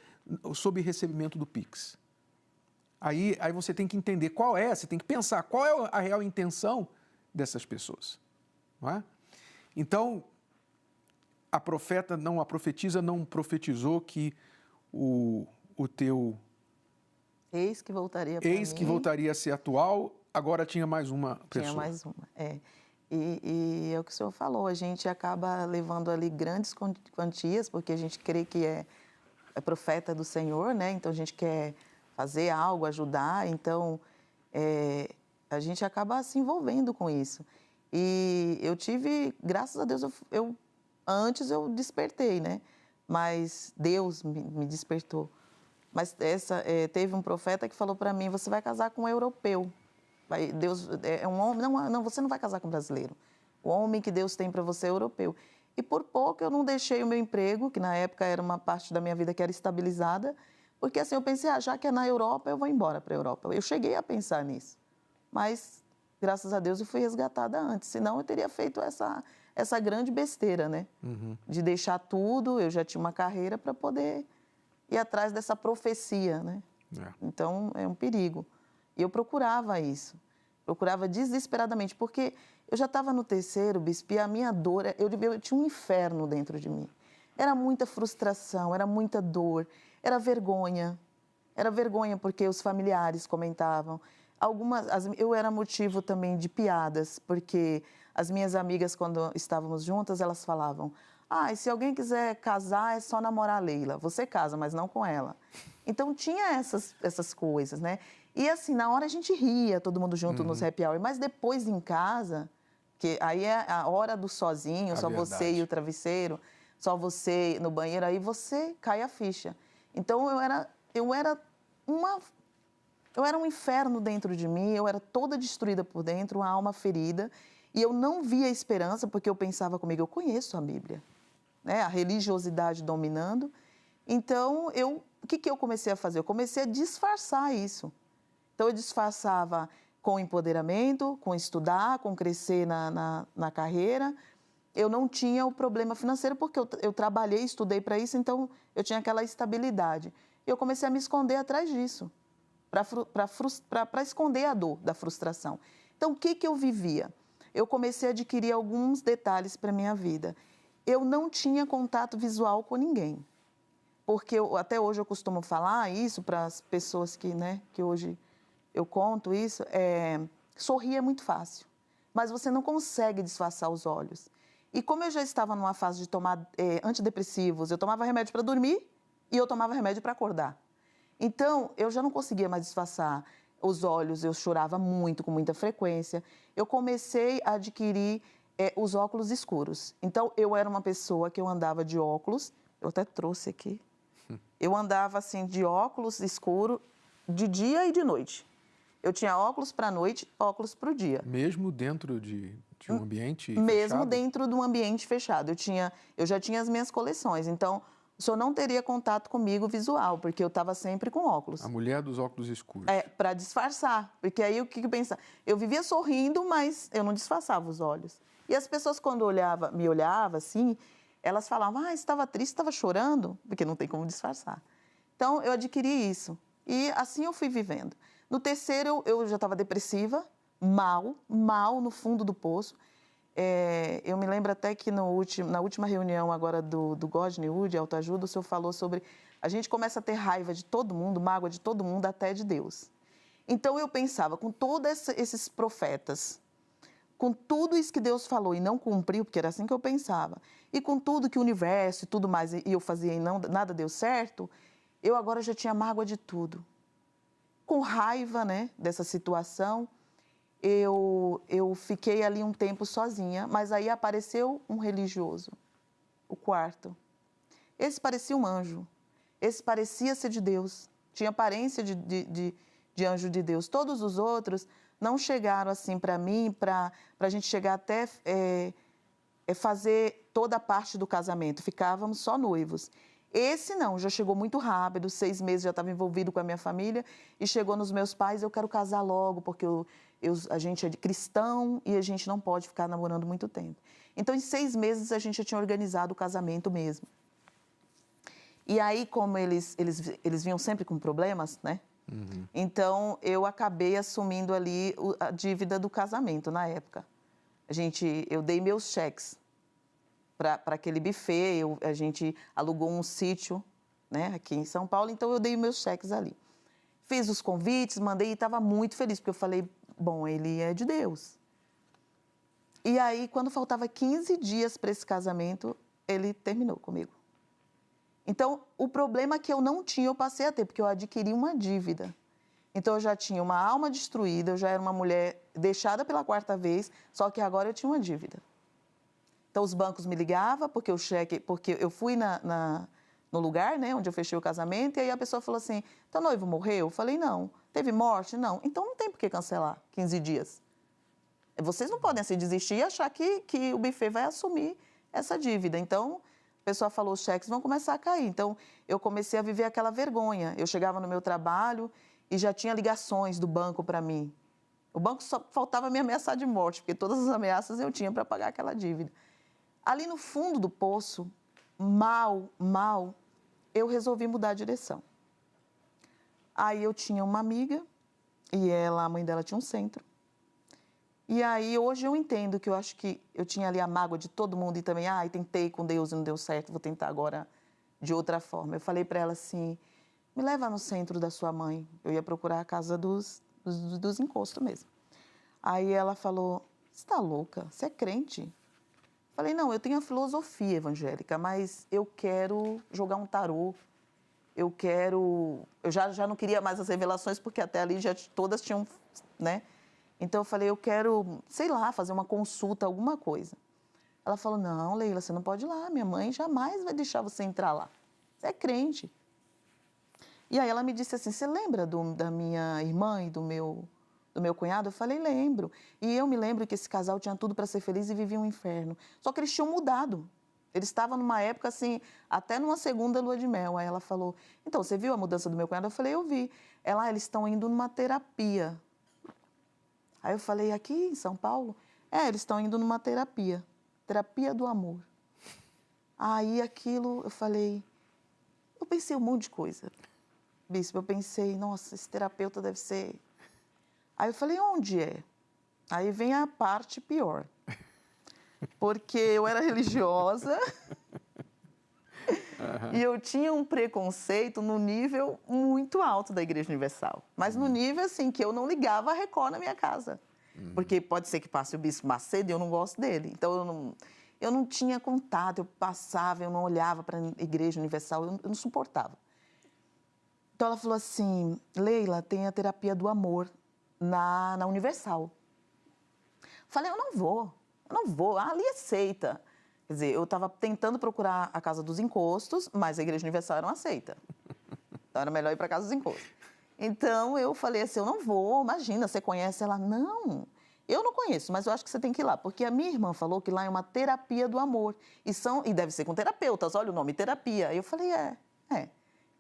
sob recebimento do Pix. Aí você tem que entender você tem que pensar qual é a real intenção dessas pessoas. Não é? Então, a profetisa não profetizou que o teu ex que voltaria voltaria a ser atual, agora tinha mais uma pessoa. Tinha mais uma, E é o que o senhor falou, a gente acaba levando ali grandes quantias, porque a gente crê que é profeta do Senhor, né? Então a gente quer fazer algo, ajudar, então a gente acaba se envolvendo com isso. E eu tive, graças a Deus, antes eu despertei, né? mas Deus me despertou. Mas teve um profeta que falou para mim, você vai casar com um europeu. Deus é um homem, não, você não vai casar com um brasileiro. O homem que Deus tem para você é europeu. E por pouco eu não deixei o meu emprego, que na época era uma parte da minha vida que era estabilizada, porque assim eu pensei, já que é na Europa, eu vou embora para a Europa. Eu cheguei a pensar nisso, mas graças a Deus eu fui resgatada antes, senão eu teria feito essa grande besteira, né? De deixar tudo, eu já tinha uma carreira para poder ir atrás dessa profecia, né? Então é um perigo. E eu procurava isso, procurava desesperadamente, porque eu já estava no terceiro, bispo, e a minha dor, eu tinha um inferno dentro de mim. Era muita frustração, era muita dor, era vergonha porque os familiares comentavam. Eu era motivo também de piadas, porque as minhas amigas, quando estávamos juntas, elas falavam, e se alguém quiser casar, é só namorar a Leila. Você casa, mas não com ela. Então, tinha essas coisas, né? E assim, na hora a gente ria, todo mundo junto nos happy hour, mas depois em casa, que aí é a hora do sozinho, só você e o travesseiro, só você no banheiro, aí você cai a ficha. Então, eu era um inferno dentro de mim, eu era toda destruída por dentro, uma alma ferida, e eu não via esperança, porque eu pensava comigo, eu conheço a Bíblia, né? A religiosidade dominando. Então, o que eu comecei a fazer? Eu comecei a disfarçar isso. Então, eu disfarçava com empoderamento, com estudar, com crescer na carreira. Eu não tinha o problema financeiro, porque eu trabalhei, estudei para isso, então eu tinha aquela estabilidade. E eu comecei a me esconder atrás disso, para esconder a dor da frustração. Então, o que eu vivia? Eu comecei a adquirir alguns detalhes para a minha vida. Eu não tinha contato visual com ninguém, porque até hoje eu costumo falar isso para as pessoas que hoje eu conto isso, sorrir é muito fácil, mas você não consegue disfarçar os olhos. E como eu já estava numa fase de tomar antidepressivos, eu tomava remédio para dormir e eu tomava remédio para acordar. Então, eu já não conseguia mais disfarçar os olhos, eu chorava muito, com muita frequência. Eu comecei a adquirir os óculos escuros. Então, eu era uma pessoa que eu andava de óculos, eu até trouxe aqui, eu andava assim de óculos escuro de dia e de noite. Eu tinha óculos para a noite, óculos para o dia. Mesmo dentro de um ambiente fechado? Mesmo dentro de um ambiente fechado. Eu já tinha as minhas coleções, então o senhor não teria contato comigo visual, porque eu estava sempre com óculos. A mulher dos óculos escuros. Para disfarçar, porque aí o que eu pensava? Eu vivia sorrindo, mas eu não disfarçava os olhos. E as pessoas, quando me olhavam assim, elas falavam, você estava triste, estava chorando? Porque não tem como disfarçar. Então, eu adquiri isso. E assim eu fui vivendo. No terceiro, eu já estava depressiva, mal no fundo do poço. Eu me lembro até que na última reunião agora do Godney Wood, Autoajuda, o senhor falou sobre a gente começa a ter raiva de todo mundo, mágoa de todo mundo, até de Deus. Então, eu pensava, com todos esses profetas, com tudo isso que Deus falou e não cumpriu, porque era assim que eu pensava, e com tudo que o universo e tudo mais, e eu fazia e nada deu certo, eu agora já tinha mágoa de tudo. Com raiva, né, dessa situação, eu fiquei ali um tempo sozinha, mas aí apareceu um religioso, o quarto. Esse parecia um anjo, esse parecia ser de Deus, tinha aparência de anjo de Deus. Todos os outros não chegaram assim para mim, para a gente chegar até fazer toda a parte do casamento, ficávamos só noivos. Esse não, já chegou muito rápido, 6 meses já estava envolvido com a minha família e chegou nos meus pais, eu quero casar logo, porque a gente é cristão e a gente não pode ficar namorando muito tempo. Então, em 6 meses, a gente já tinha organizado o casamento mesmo. E aí, como eles vinham sempre com problemas, né? Então, eu acabei assumindo ali a dívida do casamento na época. Eu dei meus cheques para aquele buffet, a gente alugou um sítio, né, aqui em São Paulo, então eu dei meus cheques ali. Fiz os convites, mandei e estava muito feliz, porque eu falei, bom, ele é de Deus. E aí, quando faltava 15 dias para esse casamento, ele terminou comigo. Então, o problema que eu não tinha, eu passei a ter, porque eu adquiri uma dívida. Então, eu já tinha uma alma destruída, eu já era uma mulher deixada pela 4ª vez, só que agora eu tinha uma dívida. Então, os bancos me ligavam, porque eu fui no lugar, né, onde eu fechei o casamento, e aí a pessoa falou assim, teu noivo morreu? Eu falei, não. Teve morte? Não. Então não tem por que cancelar 15 dias. Vocês não podem assim desistir e achar que o buffet vai assumir essa dívida. Então, a pessoa falou, os cheques vão começar a cair. Então, eu comecei a viver aquela vergonha. Eu chegava no meu trabalho e já tinha ligações do banco para mim. O banco só faltava me ameaçar de morte, porque todas as ameaças eu tinha para pagar aquela dívida. Ali no fundo do poço, mal, eu resolvi mudar a direção. Aí eu tinha uma amiga e a mãe dela tinha um centro. E aí, hoje eu entendo que eu acho que eu tinha ali a mágoa de todo mundo e também, tentei com Deus e não deu certo, vou tentar agora de outra forma. Eu falei para ela assim, me leva no centro da sua mãe. Eu ia procurar a casa dos encostos mesmo. Aí ela falou, você está louca? Você é crente? Eu falei, não, eu tenho a filosofia evangélica, mas eu quero jogar um tarô. Eu já não queria mais as revelações, porque até ali já todas tinham, né? Então, eu falei, eu quero, sei lá, fazer uma consulta, alguma coisa. Ela falou, não, Leila, você não pode ir lá. Minha mãe jamais vai deixar você entrar lá. Você é crente. E aí ela me disse assim, você lembra da minha irmã e do meu cunhado? Eu falei, lembro. E eu me lembro que esse casal tinha tudo para ser feliz e vivia um inferno. Só que eles tinham mudado. Eles estavam numa época, assim, até numa segunda lua de mel. Aí ela falou, então, você viu a mudança do meu cunhado? Eu falei, eu vi. Eles estão indo numa terapia. Aí eu falei, aqui em São Paulo? Eles estão indo numa terapia. Terapia do amor. Aí aquilo, eu pensei um monte de coisa. Bispo, eu pensei, nossa, esse terapeuta deve ser... Aí eu falei, onde é? Aí vem a parte pior. Porque eu era religiosa e eu tinha um preconceito no nível muito alto da Igreja Universal. Mas no nível, assim, que eu não ligava a Record na minha casa. Porque pode ser que passe o Bispo Macedo e eu não gosto dele. Então, eu não tinha contato, eu passava, eu não olhava para a Igreja Universal, eu não suportava. Então, ela falou assim, Leila, tem a terapia do amor na Universal. Falei, eu não vou, ali é seita. Quer dizer, eu estava tentando procurar a Casa dos Encostos, mas a Igreja Universal não aceita. Então, era melhor ir para a Casa dos Encostos. Então, eu falei assim, eu não vou, imagina, você conhece? Ela, não, eu não conheço, mas eu acho que você tem que ir lá. Porque a minha irmã falou que lá é uma terapia do amor. E deve ser com terapeutas, olha o nome, terapia. Aí eu falei,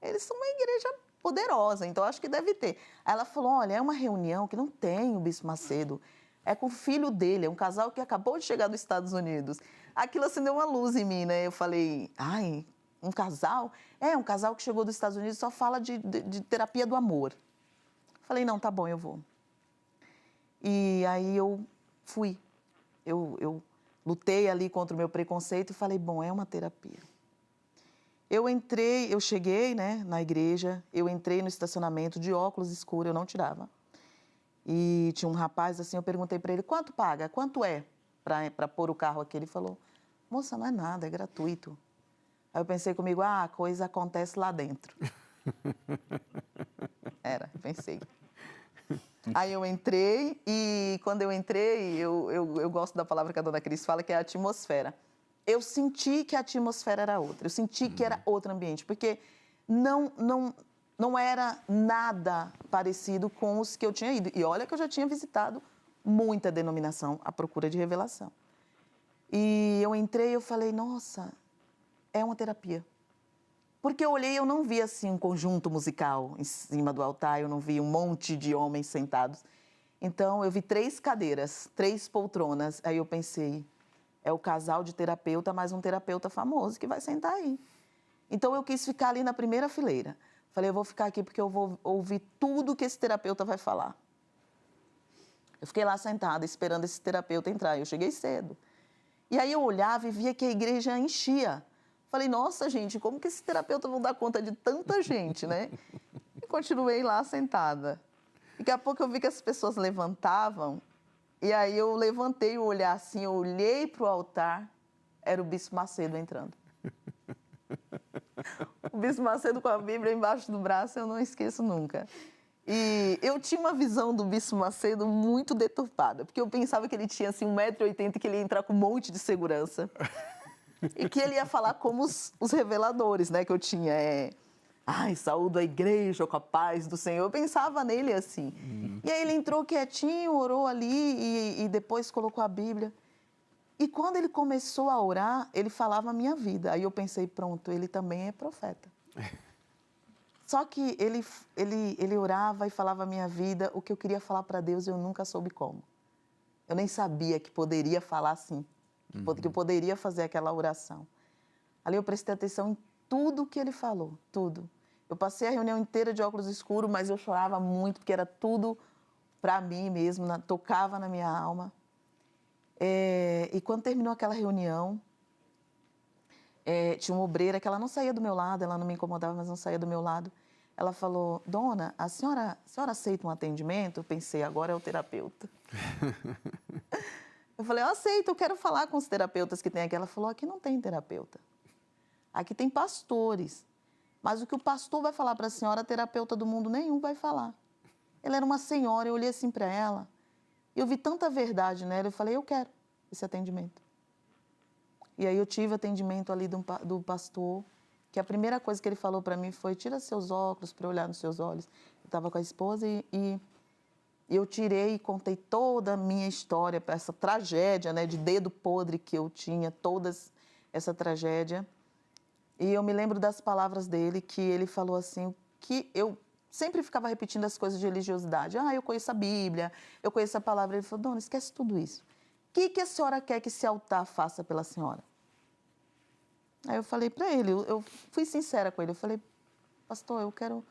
eles são uma igreja poderosa, então acho que deve ter. Aí ela falou, olha, é uma reunião que não tem o Bispo Macedo. É com o filho dele, é um casal que acabou de chegar dos Estados Unidos. Aquilo acendeu uma luz em mim, né? Eu falei, um casal? Um casal que chegou dos Estados Unidos só fala de terapia do amor. Falei, não, tá bom, eu vou. E aí eu fui. Eu lutei ali contra o meu preconceito e falei, bom, é uma terapia. Eu cheguei, né, na igreja, eu entrei no estacionamento de óculos escuros, eu não tirava. E tinha um rapaz, assim, eu perguntei para ele, quanto paga? Quanto é para pôr o carro aqui? Ele falou, moça, não é nada, é gratuito. Aí eu pensei comigo, a coisa acontece lá dentro. Pensei. Aí eu entrei e quando eu entrei, eu gosto da palavra que a dona Cris fala, que é a atmosfera. Eu senti que a atmosfera era outra, eu senti que era outro ambiente, porque não era nada parecido com os que eu tinha ido. E olha que eu já tinha visitado muita denominação à procura de revelação. E eu entrei e eu falei, nossa, é uma terapia. Porque eu olhei e eu não vi assim um conjunto musical em cima do altar, eu não vi um monte de homens sentados. Então, eu vi 3 cadeiras, 3 poltronas. Aí eu pensei, é o casal de terapeuta mais um terapeuta famoso que vai sentar aí. Então, eu quis ficar ali na primeira fileira. Falei, eu vou ficar aqui porque eu vou ouvir tudo que esse terapeuta vai falar. Eu fiquei lá sentada, esperando esse terapeuta entrar. Eu cheguei cedo. E aí eu olhava e via que a igreja enchia. Falei, nossa, gente, como que esse terapeuta não dá conta de tanta gente, né? E continuei lá sentada. Daqui a pouco eu vi que as pessoas levantavam. E aí eu levantei o olhar assim, eu olhei para o altar, era o Bispo Macedo entrando. O Bispo Macedo com a Bíblia embaixo do braço, eu não esqueço nunca. E eu tinha uma visão do Bispo Macedo muito deturpada, porque eu pensava que ele tinha assim 1,80 m, que ele ia entrar com um monte de segurança. E que ele ia falar como os reveladores, né, que eu tinha. Saúdo a igreja com a paz do Senhor. Eu pensava nele assim. E aí ele entrou quietinho, orou ali e depois colocou a Bíblia. E quando ele começou a orar, ele falava a minha vida. Aí eu pensei, pronto, ele também é profeta. Só que ele orava e falava a minha vida, o que eu queria falar para Deus, eu nunca soube como. Eu nem sabia que poderia falar assim, que eu poderia fazer aquela oração. Ali eu prestei atenção em tudo que ele falou, tudo. Eu passei a reunião inteira de óculos escuros, mas eu chorava muito, porque era tudo para mim mesmo, tocava na minha alma. E quando terminou aquela reunião, tinha uma obreira que ela não saía do meu lado, ela não me incomodava, mas não saía do meu lado. Ela falou, dona, a senhora aceita um atendimento? Eu pensei, agora é o terapeuta. Eu falei, eu aceito, eu quero falar com os terapeutas que tem aqui. Ela falou, aqui não tem terapeuta. Aqui tem pastores. Mas o que o pastor vai falar para a senhora, terapeuta do mundo nenhum vai falar. Ela era uma senhora, eu olhei assim para ela, e eu vi tanta verdade nela, eu falei, eu quero esse atendimento. E aí eu tive atendimento ali do pastor, que a primeira coisa que ele falou para mim foi, tira seus óculos para eu olhar nos seus olhos. Eu estava com a esposa e eu tirei e contei toda a minha história, essa tragédia, né, de dedo podre que eu tinha, toda essa tragédia. E eu me lembro das palavras dele, que ele falou assim, que eu sempre ficava repetindo as coisas de religiosidade. Eu conheço a Bíblia, eu conheço a palavra. Ele falou, dona, esquece tudo isso. O que a senhora quer que esse altar faça pela senhora? Aí eu falei para ele, eu fui sincera com ele, eu falei, pastor, eu quero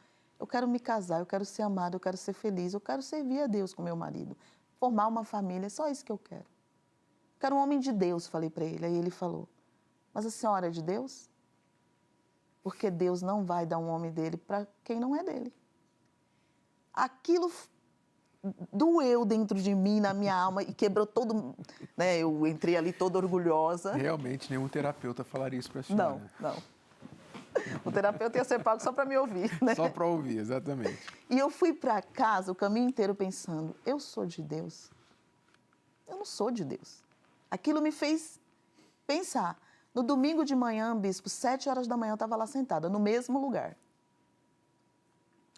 me casar, eu quero ser amada, eu quero ser feliz, eu quero servir a Deus com meu marido, formar uma família, é só isso que eu quero. Eu quero um homem de Deus, falei para ele. Aí ele falou, mas a senhora é de Deus? Porque Deus não vai dar um homem dele para quem não é dele. Aquilo doeu dentro de mim, na minha alma, e quebrou todo... Né? Eu entrei ali toda orgulhosa. Realmente, nenhum terapeuta falaria isso para a senhora. Não. O terapeuta ia ser pago só para me ouvir, né? Só para ouvir, exatamente. E eu fui para casa o caminho inteiro pensando, eu sou de Deus? Eu não sou de Deus. Aquilo me fez pensar. No domingo de manhã, bispo, 7 horas da manhã, eu estava lá sentada, no mesmo lugar.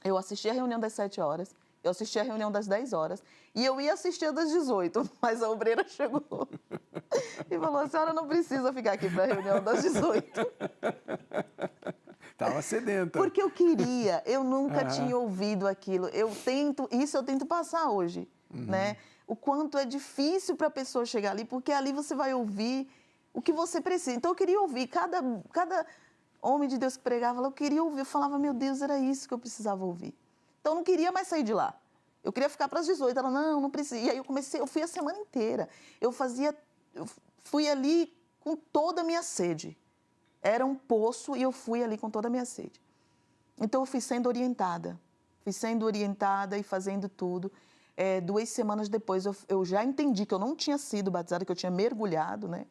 Eu assisti a reunião das 7 horas, eu assisti a reunião das 10 horas, e eu ia assistir a das 18, mas a obreira chegou e falou, a senhora não precisa ficar aqui para a reunião das 18. Estava sedenta. Porque eu queria, eu nunca tinha ouvido aquilo. Eu tento passar hoje, né? O quanto é difícil para a pessoa chegar ali, porque ali você vai ouvir o que você precisa. Então, eu queria ouvir. Cada homem de Deus que pregava, eu queria ouvir. Eu falava, meu Deus, era isso que eu precisava ouvir. Então, eu não queria mais sair de lá. Eu queria ficar para as 18. Ela, não precisa. E aí, eu fui a semana inteira. Eu fui ali com toda a minha sede. Era um poço e eu fui ali com toda a minha sede. Então, eu fui sendo orientada. E fazendo tudo. 2 semanas depois, eu já entendi que eu não tinha sido batizada, que eu tinha mergulhado, né?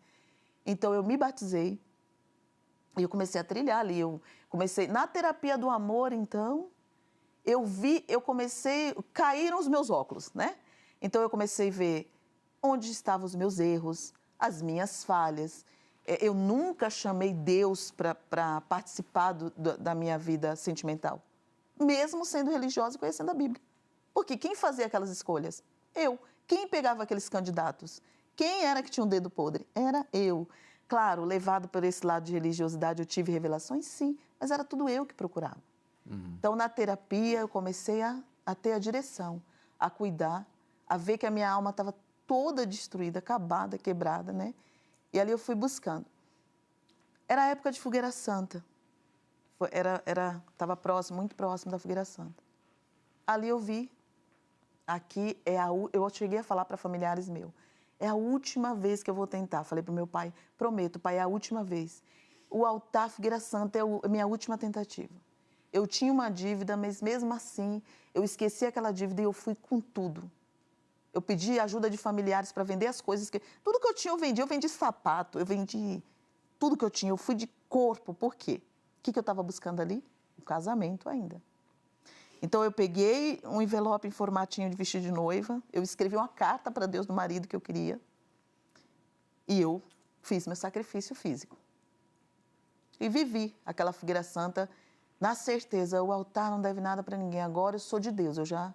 Então, eu me batizei e eu comecei a trilhar ali. Eu comecei na terapia do amor, então, caíram os meus óculos, né? Então, eu comecei a ver onde estavam os meus erros, as minhas falhas. Eu nunca chamei Deus para participar da minha vida sentimental, mesmo sendo religiosa e conhecendo a Bíblia. Porque quem fazia aquelas escolhas? Eu. Quem pegava aqueles candidatos? Quem era que tinha um dedo podre? Era eu. Claro, levado por esse lado de religiosidade, eu tive revelações? Sim, mas era tudo eu que procurava. Então, na terapia, eu comecei a ter a direção, a cuidar, a ver que a minha alma estava toda destruída, acabada, quebrada, né? E ali eu fui buscando. Era a época de Fogueira Santa. Estava muito próximo da Fogueira Santa. Ali eu vi, eu cheguei a falar para familiares meus, é a última vez que eu vou tentar. Falei para o meu pai, prometo, pai, é a última vez. O altar Fogueira Santa é a minha última tentativa. Eu tinha uma dívida, mas mesmo assim, eu esqueci aquela dívida e eu fui com tudo. Eu pedi ajuda de familiares para vender as coisas. Tudo que eu tinha, eu vendi. Eu vendi sapato, eu vendi tudo que eu tinha. Eu fui de corpo. Por quê? O que eu estava buscando ali? Um casamento ainda. Então, eu peguei um envelope em formatinho de vestido de noiva, eu escrevi uma carta para Deus do marido que eu queria e eu fiz meu sacrifício físico. e vivi aquela fogueira santa na certeza, o altar não deve nada para ninguém, agora eu sou de Deus, agora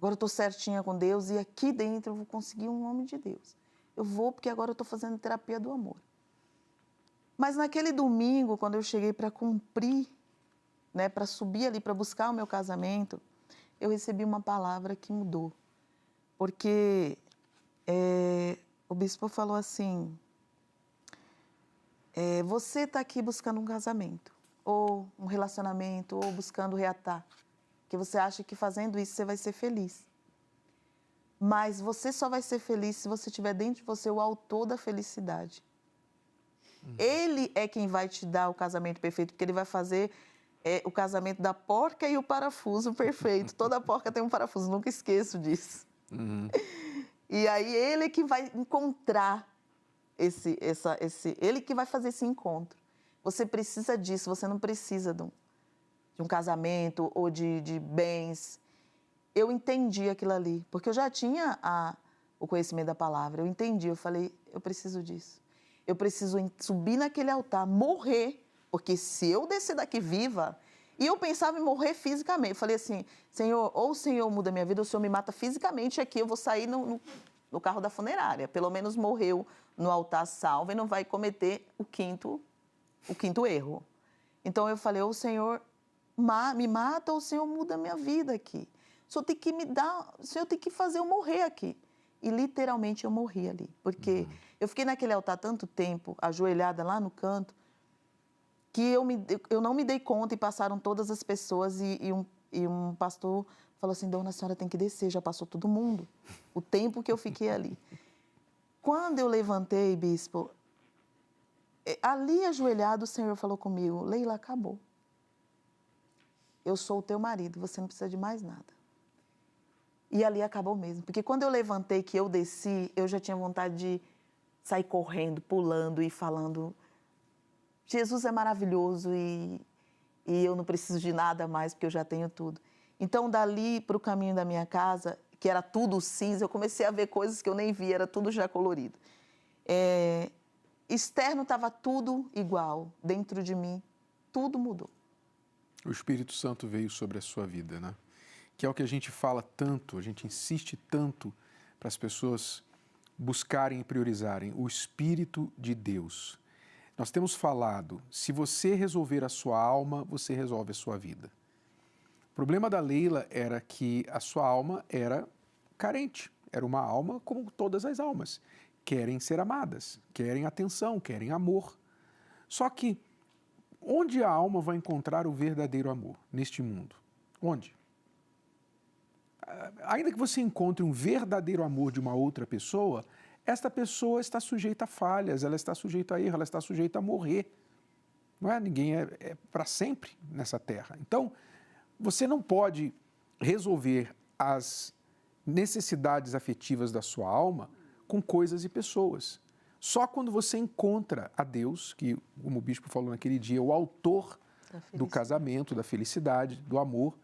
eu estou certinha com Deus e aqui dentro eu vou conseguir um homem de Deus. Eu vou porque agora eu estou fazendo terapia do amor. Mas naquele domingo, quando eu cheguei para cumprir, né, para subir ali, para buscar o meu casamento, eu recebi uma palavra que mudou. Porque o bispo falou assim, você está aqui buscando um casamento, ou um relacionamento, ou buscando reatar, que você acha que fazendo isso você vai ser feliz. Mas você só vai ser feliz se você tiver dentro de você o autor da felicidade. Ele é quem vai te dar o casamento perfeito, porque ele vai fazer o casamento da porca e o parafuso perfeito. Toda porca tem um parafuso, nunca esqueço disso. E aí ele é que vai encontrar ele que vai fazer esse encontro. Você precisa disso, você não precisa de um casamento ou de bens. Eu entendi aquilo ali, porque eu já tinha o conhecimento da palavra. Eu entendi, eu falei, eu preciso disso. Eu preciso subir naquele altar, morrer, porque se eu descer daqui viva... E eu pensava em morrer fisicamente. Eu falei assim, Senhor, ou o Senhor muda minha vida, ou o Senhor me mata fisicamente aqui, eu vou sair no carro da funerária. Pelo menos morreu no altar salvo e não vai cometer o quinto erro. Então eu falei, ou o Senhor me mata, ou o Senhor muda a minha vida aqui. O Senhor tem que o Senhor tem que fazer eu morrer aqui. E literalmente eu morri ali. Porque eu fiquei naquele altar tanto tempo, ajoelhada lá no canto, que eu não me dei conta e passaram todas as pessoas e um pastor falou assim, dona, a senhora tem que descer, já passou todo mundo, o tempo que eu fiquei ali. Quando eu levantei, bispo, ali ajoelhado, o Senhor falou comigo, Leila, acabou. Eu sou o teu marido, você não precisa de mais nada. E ali acabou mesmo, porque quando eu levantei, que eu desci, eu já tinha vontade de sair correndo, pulando e falando... Jesus é maravilhoso e eu não preciso de nada mais, porque eu já tenho tudo. Então, dali para o caminho da minha casa, que era tudo cinza, eu comecei a ver coisas que eu nem via, era tudo já colorido. Externo estava tudo igual, dentro de mim, tudo mudou. O Espírito Santo veio sobre a sua vida, né? Que é o que a gente fala tanto, a gente insiste tanto para as pessoas buscarem e priorizarem, o Espírito de Deus. Nós temos falado, se você resolver a sua alma, você resolve a sua vida. O problema da Leila era que a sua alma era carente, era uma alma como todas as almas. Querem ser amadas, querem atenção, querem amor. Só que onde a alma vai encontrar o verdadeiro amor neste mundo? Onde? Ainda que você encontre um verdadeiro amor de uma outra pessoa, esta pessoa está sujeita a falhas, ela está sujeita a erro, ela está sujeita a morrer. Não é? Ninguém é para sempre nessa terra. Então, você não pode resolver as necessidades afetivas da sua alma com coisas e pessoas. Só quando você encontra a Deus, que, como o bispo falou naquele dia, é o autor do casamento, da felicidade, do amor,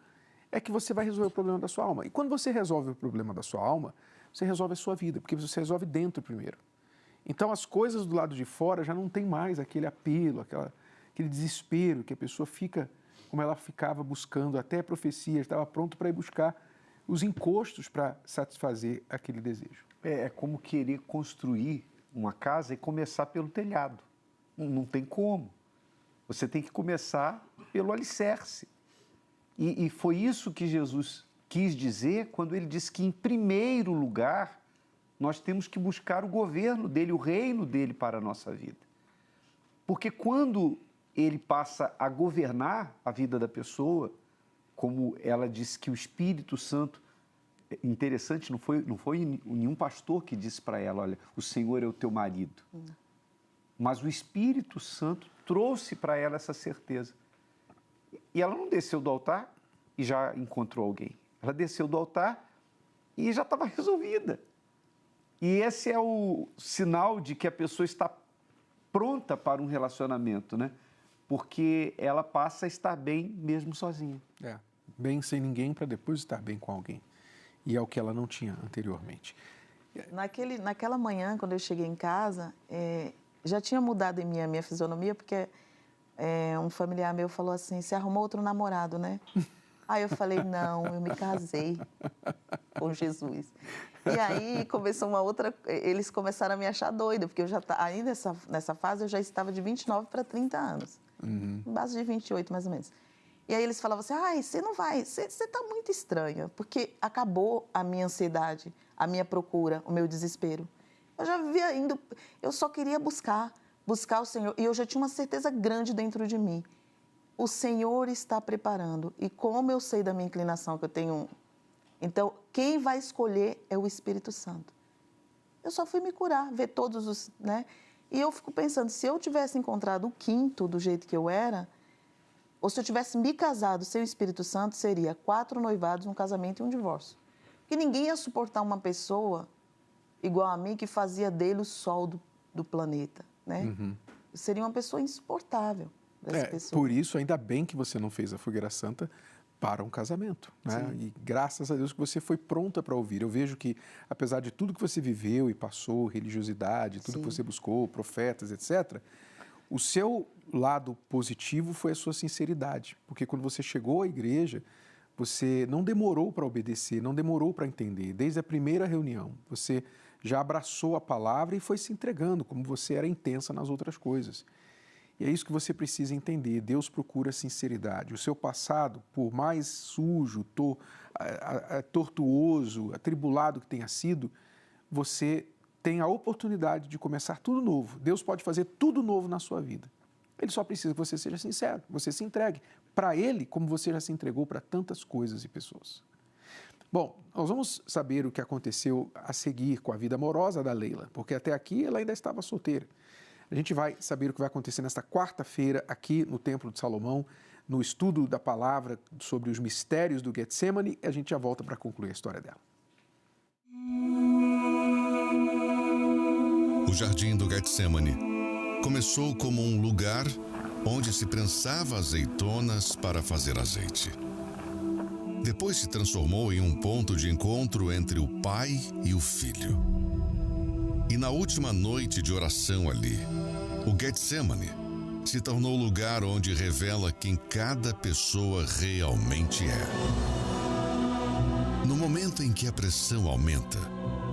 é que você vai resolver o problema da sua alma. E quando você resolve o problema da sua alma, você resolve a sua vida, porque você resolve dentro primeiro. Então, as coisas do lado de fora já não tem mais aquele apelo, aquele desespero que a pessoa fica, como ela ficava buscando, até a profecia, estava pronto para ir buscar os encostos para satisfazer aquele desejo. É como querer construir uma casa e começar pelo telhado. Não tem como. Você tem que começar pelo alicerce. E foi isso que Jesus quis dizer quando ele disse que, em primeiro lugar, nós temos que buscar o governo dele, o reino dele para a nossa vida. Porque quando ele passa a governar a vida da pessoa, como ela disse que o Espírito Santo, interessante, não foi nenhum pastor que disse para ela, olha, o Senhor é o teu marido. Mas o Espírito Santo trouxe para ela essa certeza. E ela não desceu do altar e já encontrou alguém. Ela desceu do altar e já estava resolvida. E esse é o sinal de que a pessoa está pronta para um relacionamento, né? Porque ela passa a estar bem mesmo sozinha. Bem sem ninguém para depois estar bem com alguém. E é o que ela não tinha anteriormente. Naquela manhã, quando eu cheguei em casa, já tinha mudado em mim a minha fisionomia, porque um familiar meu falou assim, você arrumou outro namorado, né? Aí eu falei, não, eu me casei com Jesus. E aí começou uma outra... Eles começaram a me achar doida, porque eu já aí nessa fase eu já estava de 29 para 30 anos. Base de 28, mais ou menos. E aí eles falavam assim, ai, você não vai, você está muito estranha, porque acabou a minha ansiedade, a minha procura, o meu desespero. Eu já vivia indo... Eu só queria buscar o Senhor. E eu já tinha uma certeza grande dentro de mim. O Senhor está preparando. E como eu sei da minha inclinação, que eu tenho... Então, quem vai escolher é o Espírito Santo. Eu só fui me curar, ver todos os... né? E eu fico pensando, se eu tivesse encontrado o quinto do jeito que eu era, ou se eu tivesse me casado sem o Espírito Santo, seria 4 noivados, um casamento e um divórcio. Porque ninguém ia suportar uma pessoa igual a mim, que fazia dele o sol do planeta, né? Seria uma pessoa insuportável. Por isso, ainda bem que você não fez a fogueira santa para um casamento, né? E graças a Deus que você foi pronta para ouvir. Eu vejo que, apesar de tudo que você viveu e passou, religiosidade, tudo que você buscou, profetas, etc., o seu lado positivo foi a sua sinceridade, porque quando você chegou à igreja, você não demorou para obedecer, não demorou para entender. Desde a primeira reunião, você já abraçou a palavra e foi se entregando, como você era intensa nas outras coisas. E é isso que você precisa entender. Deus procura sinceridade. O seu passado, por mais sujo, tortuoso, atribulado que tenha sido, você tem a oportunidade de começar tudo novo. Deus pode fazer tudo novo na sua vida. Ele só precisa que você seja sincero, você se entregue para Ele, como você já se entregou para tantas coisas e pessoas. Bom, nós vamos saber o que aconteceu a seguir com a vida amorosa da Leila, porque até aqui ela ainda estava solteira. A gente vai saber o que vai acontecer nesta quarta-feira aqui no Templo de Salomão, no estudo da palavra sobre os mistérios do Getsemane, e a gente já volta para concluir a história dela. O Jardim do Getsemane começou como um lugar onde se prensava azeitonas para fazer azeite. Depois se transformou em um ponto de encontro entre o Pai e o Filho. E na última noite de oração ali, o Getsemane se tornou o lugar onde revela quem cada pessoa realmente é. No momento em que a pressão aumenta,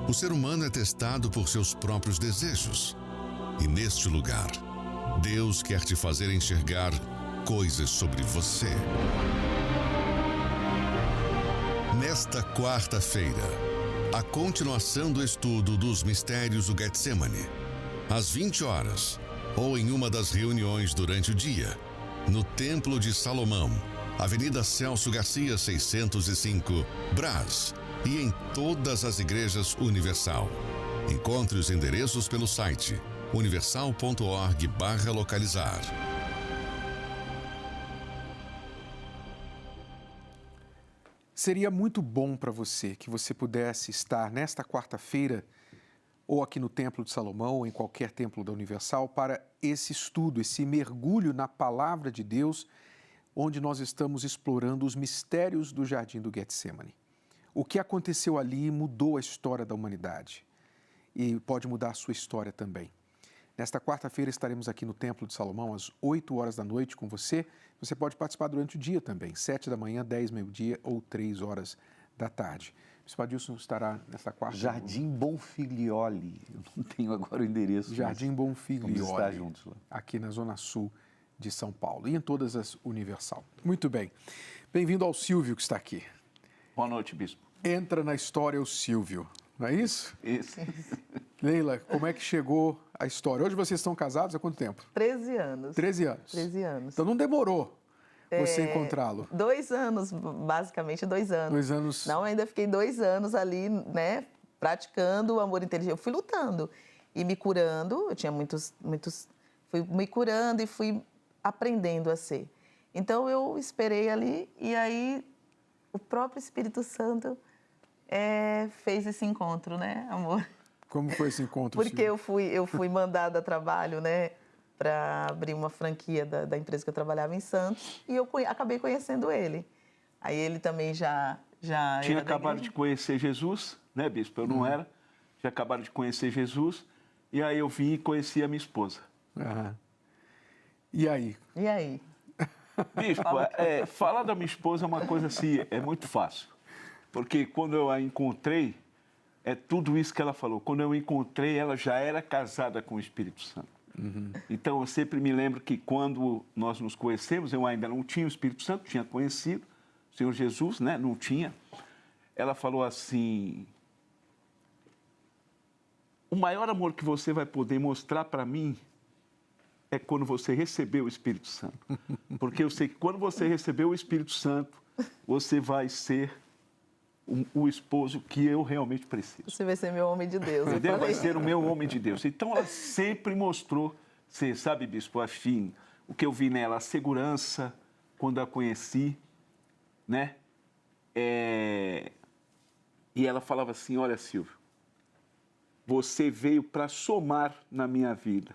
o ser humano é testado por seus próprios desejos. E neste lugar, Deus quer te fazer enxergar coisas sobre você. Nesta quarta-feira, a continuação do estudo dos mistérios do Getsemane, às 20 horas, ou em uma das reuniões durante o dia, no Templo de Salomão, Avenida Celso Garcia, 605, Brás, e em todas as igrejas Universal. Encontre os endereços pelo site universal.org/localizar. Seria muito bom para você que você pudesse estar nesta quarta-feira, ou aqui no Templo de Salomão, ou em qualquer templo da Universal, para esse estudo, esse mergulho na Palavra de Deus, onde nós estamos explorando os mistérios do Jardim do Getsemane. O que aconteceu ali mudou a história da humanidade e pode mudar a sua história também. Nesta quarta-feira estaremos aqui no Templo de Salomão às 8 horas da noite com você. Você pode participar durante o dia também, 7 da manhã, 10, meio-dia ou 3 horas da tarde. O Bispo Adilson estará nesta quarta. Jardim Bonfiglioli. Eu não tenho agora o endereço. Jardim Bonfiglioli. Vamos estar juntos lá. Aqui na Zona Sul de São Paulo e em todas as Universal. Muito bem. Bem-vindo ao Silvio que está aqui. Boa noite, Bispo. Entra na história o Silvio, não é isso? Isso. Leila, como é que chegou a história? Hoje vocês estão casados há quanto tempo? 13 anos. 13 anos. 13 anos. Então não demorou você encontrá-lo? 2 anos, basicamente 2 anos. 2 anos. Não, ainda fiquei 2 anos ali, né, praticando o amor inteligente. Eu fui lutando e me curando, eu tinha fui me curando e fui aprendendo a ser. Então eu esperei ali e aí o próprio Espírito Santo fez esse encontro, né, amor? Como foi esse encontro? Porque eu fui mandada a trabalho, né, para abrir uma franquia da empresa que eu trabalhava em Santos e eu acabei conhecendo ele. Aí ele também já tinha acabado de conhecer Jesus, né, Bispo? Eu não era. Tinha acabado de conhecer Jesus e aí eu vim e conheci a minha esposa. E aí? E aí? Bispo, falar da minha esposa é uma coisa assim, é muito fácil. Porque quando eu a encontrei, é tudo isso que ela falou. Quando eu a encontrei, ela já era casada com o Espírito Santo. Uhum. Então, eu sempre me lembro que quando nós nos conhecemos, eu ainda não tinha o Espírito Santo, tinha conhecido o Senhor Jesus, né? Não tinha. Ela falou assim: o maior amor que você vai poder mostrar para mim é quando você receber o Espírito Santo. Porque eu sei que quando você receber o Espírito Santo, você vai ser o esposo que eu realmente preciso. Você vai ser meu homem de Deus. Entendeu? Vai ser o meu homem de Deus. Então, ela sempre mostrou, você sabe, bispo, afim, o que eu vi nela, a segurança, quando a conheci, né? E ela falava assim: olha, Silvio, você veio para somar na minha vida.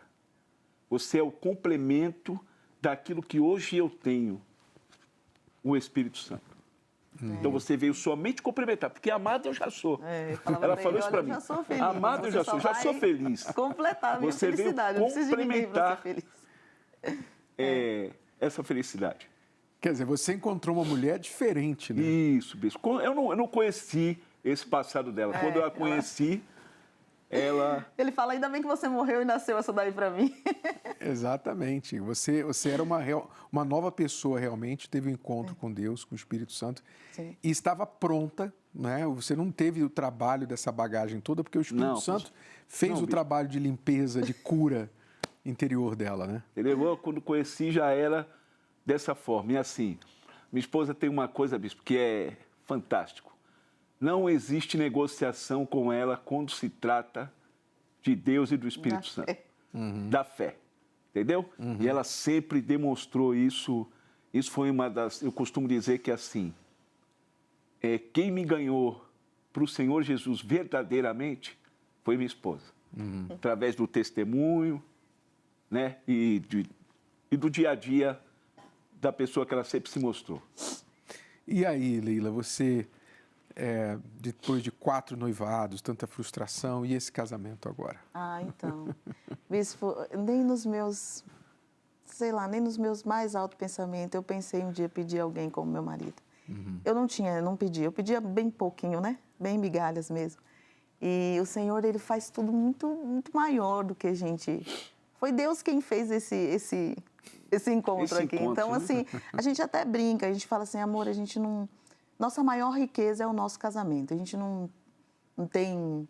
Você é o complemento daquilo que hoje eu tenho, o Espírito Santo. Então você veio somente complementar, porque amado eu já sou. Ela falou isso para mim. Amado eu já sou feliz. Completar a minha felicidade. Você veio complementar essa felicidade. Quer dizer, você encontrou uma mulher diferente, né? Isso, bispo. Eu não conheci esse passado dela. Quando eu a conheci, ela... Ele fala: ainda bem que você morreu e nasceu essa daí para mim. Exatamente. Você era uma nova pessoa realmente, teve um encontro com Deus, com o Espírito Santo. Sim. E estava pronta, né? Você não teve o trabalho dessa bagagem toda, porque o Espírito Santo fez o trabalho de limpeza, de cura interior dela, né? Entendeu? Quando conheci já era dessa forma. E assim, minha esposa tem uma coisa, bispo, que é fantástico. Não existe negociação com ela quando se trata de Deus e do Espírito Santo. Da fé. Entendeu? Uhum. E ela sempre demonstrou isso. Isso foi uma das... Eu costumo dizer que assim, quem me ganhou para o Senhor Jesus verdadeiramente foi minha esposa. Uhum. Através do testemunho, né? E do dia a dia da pessoa que ela sempre se mostrou. E aí, Leila, você... depois de 4 noivados, tanta frustração, e esse casamento agora? Então, bispo, nem nos meus mais altos pensamentos eu pensei um dia pedir alguém como meu marido. Uhum. Eu não pedia, eu pedia bem pouquinho, né? Bem migalhas mesmo. E o Senhor, Ele faz tudo muito, muito maior do que a gente... Foi Deus quem fez esse encontro aqui. Então, assim, a gente até brinca, a gente fala assim: amor, a gente não... Nossa maior riqueza é o nosso casamento. A gente não tem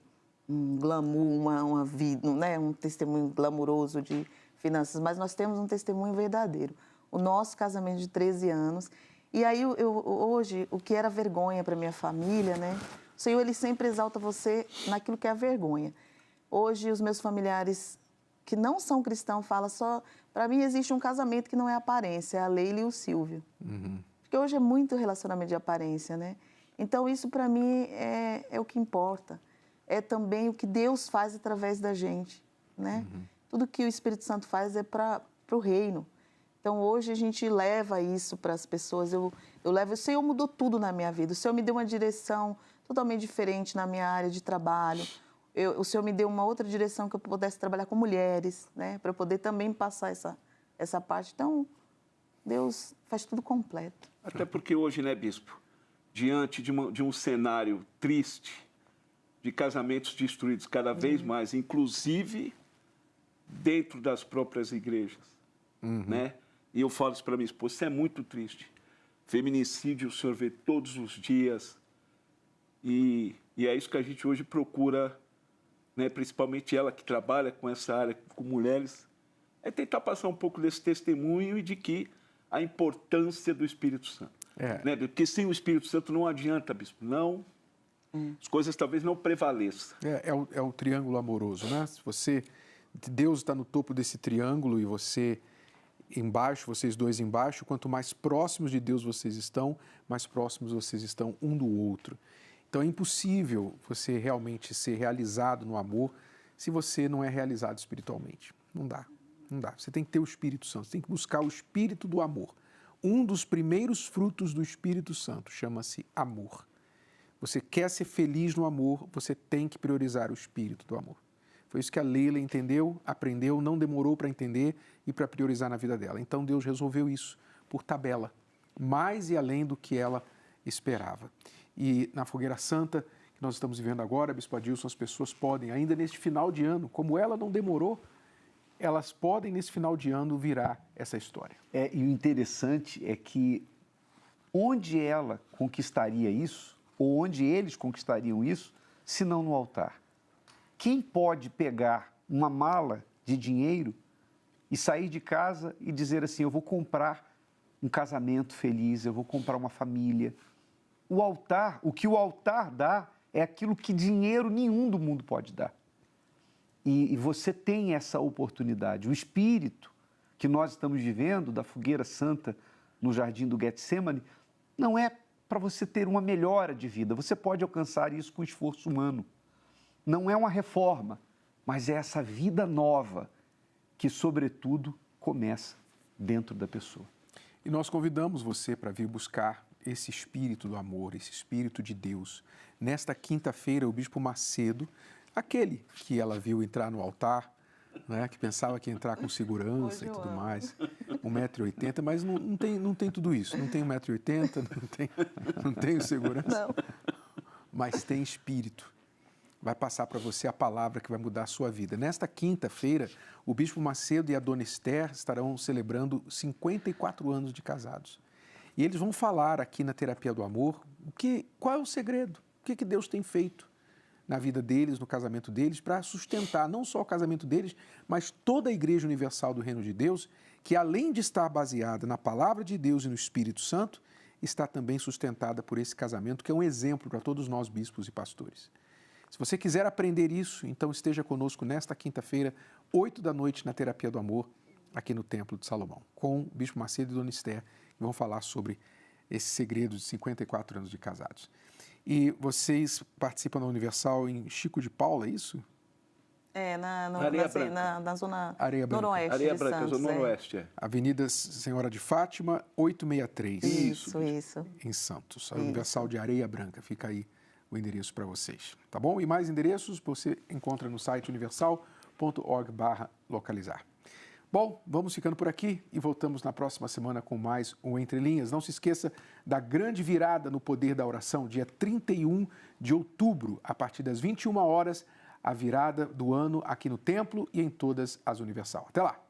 um glamour, uma vida, né? Um testemunho glamuroso de finanças, mas nós temos um testemunho verdadeiro. O nosso casamento de 13 anos. E aí, hoje, o que era vergonha para minha família, né? O Senhor, Ele sempre exalta você naquilo que é a vergonha. Hoje, os meus familiares que não são cristãos falam só... Para mim, existe um casamento que não é aparência, é a Leila e o Silvio. Uhum. Porque hoje é muito relacionamento de aparência, né? Então, isso para mim é o que importa. É também o que Deus faz através da gente, né? Uhum. Tudo que o Espírito Santo faz é para o reino. Então, hoje a gente leva isso para as pessoas. Eu levo... O Senhor mudou tudo na minha vida. O Senhor me deu uma direção totalmente diferente na minha área de trabalho. O Senhor me deu uma outra direção que eu pudesse trabalhar com mulheres, né? Para eu poder também passar essa parte. Então, Deus faz tudo completo. Até porque hoje, né, bispo, diante de um cenário triste, de casamentos destruídos cada vez mais, inclusive dentro das próprias igrejas, né? E eu falo isso para minha esposa: isso é muito triste. Feminicídio o senhor vê todos os dias e é isso que a gente hoje procura, né, principalmente ela que trabalha com essa área, com mulheres, é tentar passar um pouco desse testemunho e de que a importância do Espírito Santo. Né? Porque sem o Espírito Santo não adianta, bispo, não. As coisas talvez não prevaleçam. É o triângulo amoroso, né? Se Deus está no topo desse triângulo e você embaixo, vocês dois embaixo, quanto mais próximos de Deus vocês estão, mais próximos vocês estão um do outro. Então é impossível você realmente ser realizado no amor se você não é realizado espiritualmente. Não dá. Não dá. Você tem que ter o Espírito Santo, você tem que buscar o Espírito do amor. Um dos primeiros frutos do Espírito Santo chama-se amor. Você quer ser feliz no amor, você tem que priorizar o Espírito do amor. Foi isso que a Leila entendeu, aprendeu, não demorou para entender e para priorizar na vida dela. Então Deus resolveu isso por tabela, mais e além do que ela esperava. E na Fogueira Santa, que nós estamos vivendo agora, Bispo Adilson, as pessoas podem, ainda neste final de ano, como ela não demorou, elas podem nesse final de ano virar essa história. E o interessante é que onde ela conquistaria isso, ou onde eles conquistariam isso, se não no altar? Quem pode pegar uma mala de dinheiro e sair de casa e dizer assim, eu vou comprar um casamento feliz, eu vou comprar uma família? O altar, o que o altar dá é aquilo que dinheiro nenhum do mundo pode dar. E você tem essa oportunidade. O espírito que nós estamos vivendo, da Fogueira Santa no Jardim do Getsemane, não é para você ter uma melhora de vida. Você pode alcançar isso com esforço humano. Não é uma reforma, mas é essa vida nova que, sobretudo, começa dentro da pessoa. E nós convidamos você para vir buscar esse espírito do amor, esse espírito de Deus. Nesta quinta-feira, o Bispo Macedo, aquele que ela viu entrar no altar, né, que pensava que ia entrar com segurança e tudo mais, 1,80 m, mas não tem tudo isso. Não tem 1,80 m, não tem segurança, mas tem espírito. Vai passar para você a palavra que vai mudar a sua vida. Nesta quinta-feira, o Bispo Macedo e a Dona Esther estarão celebrando 54 anos de casados. E eles vão falar aqui na Terapia do Amor qual é o segredo, o que Deus tem feito na vida deles, no casamento deles, para sustentar não só o casamento deles, mas toda a Igreja Universal do Reino de Deus, que além de estar baseada na Palavra de Deus e no Espírito Santo, está também sustentada por esse casamento, que é um exemplo para todos nós, bispos e pastores. Se você quiser aprender isso, então esteja conosco nesta quinta-feira, 20h, na Terapia do Amor, aqui no Templo de Salomão, com o Bispo Macedo e Dona Esther, que vão falar sobre esse segredo de 54 anos de casados. E vocês participam da Universal em Chico de Paula, é isso? Na zona Areia Branca. noroeste Areia de Branca, Santos. zona noroeste, é. Avenida Senhora de Fátima, 863. Isso. Em Santos. A Universal de Areia Branca. Fica aí o endereço para vocês, tá bom? E mais endereços você encontra no site universal.org/localizar. Bom, vamos ficando por aqui e voltamos na próxima semana com mais um Entre Linhas. Não se esqueça da grande virada no poder da oração, dia 31 de outubro, a partir das 21 horas, a virada do ano aqui no Templo e em todas as Universal. Até lá!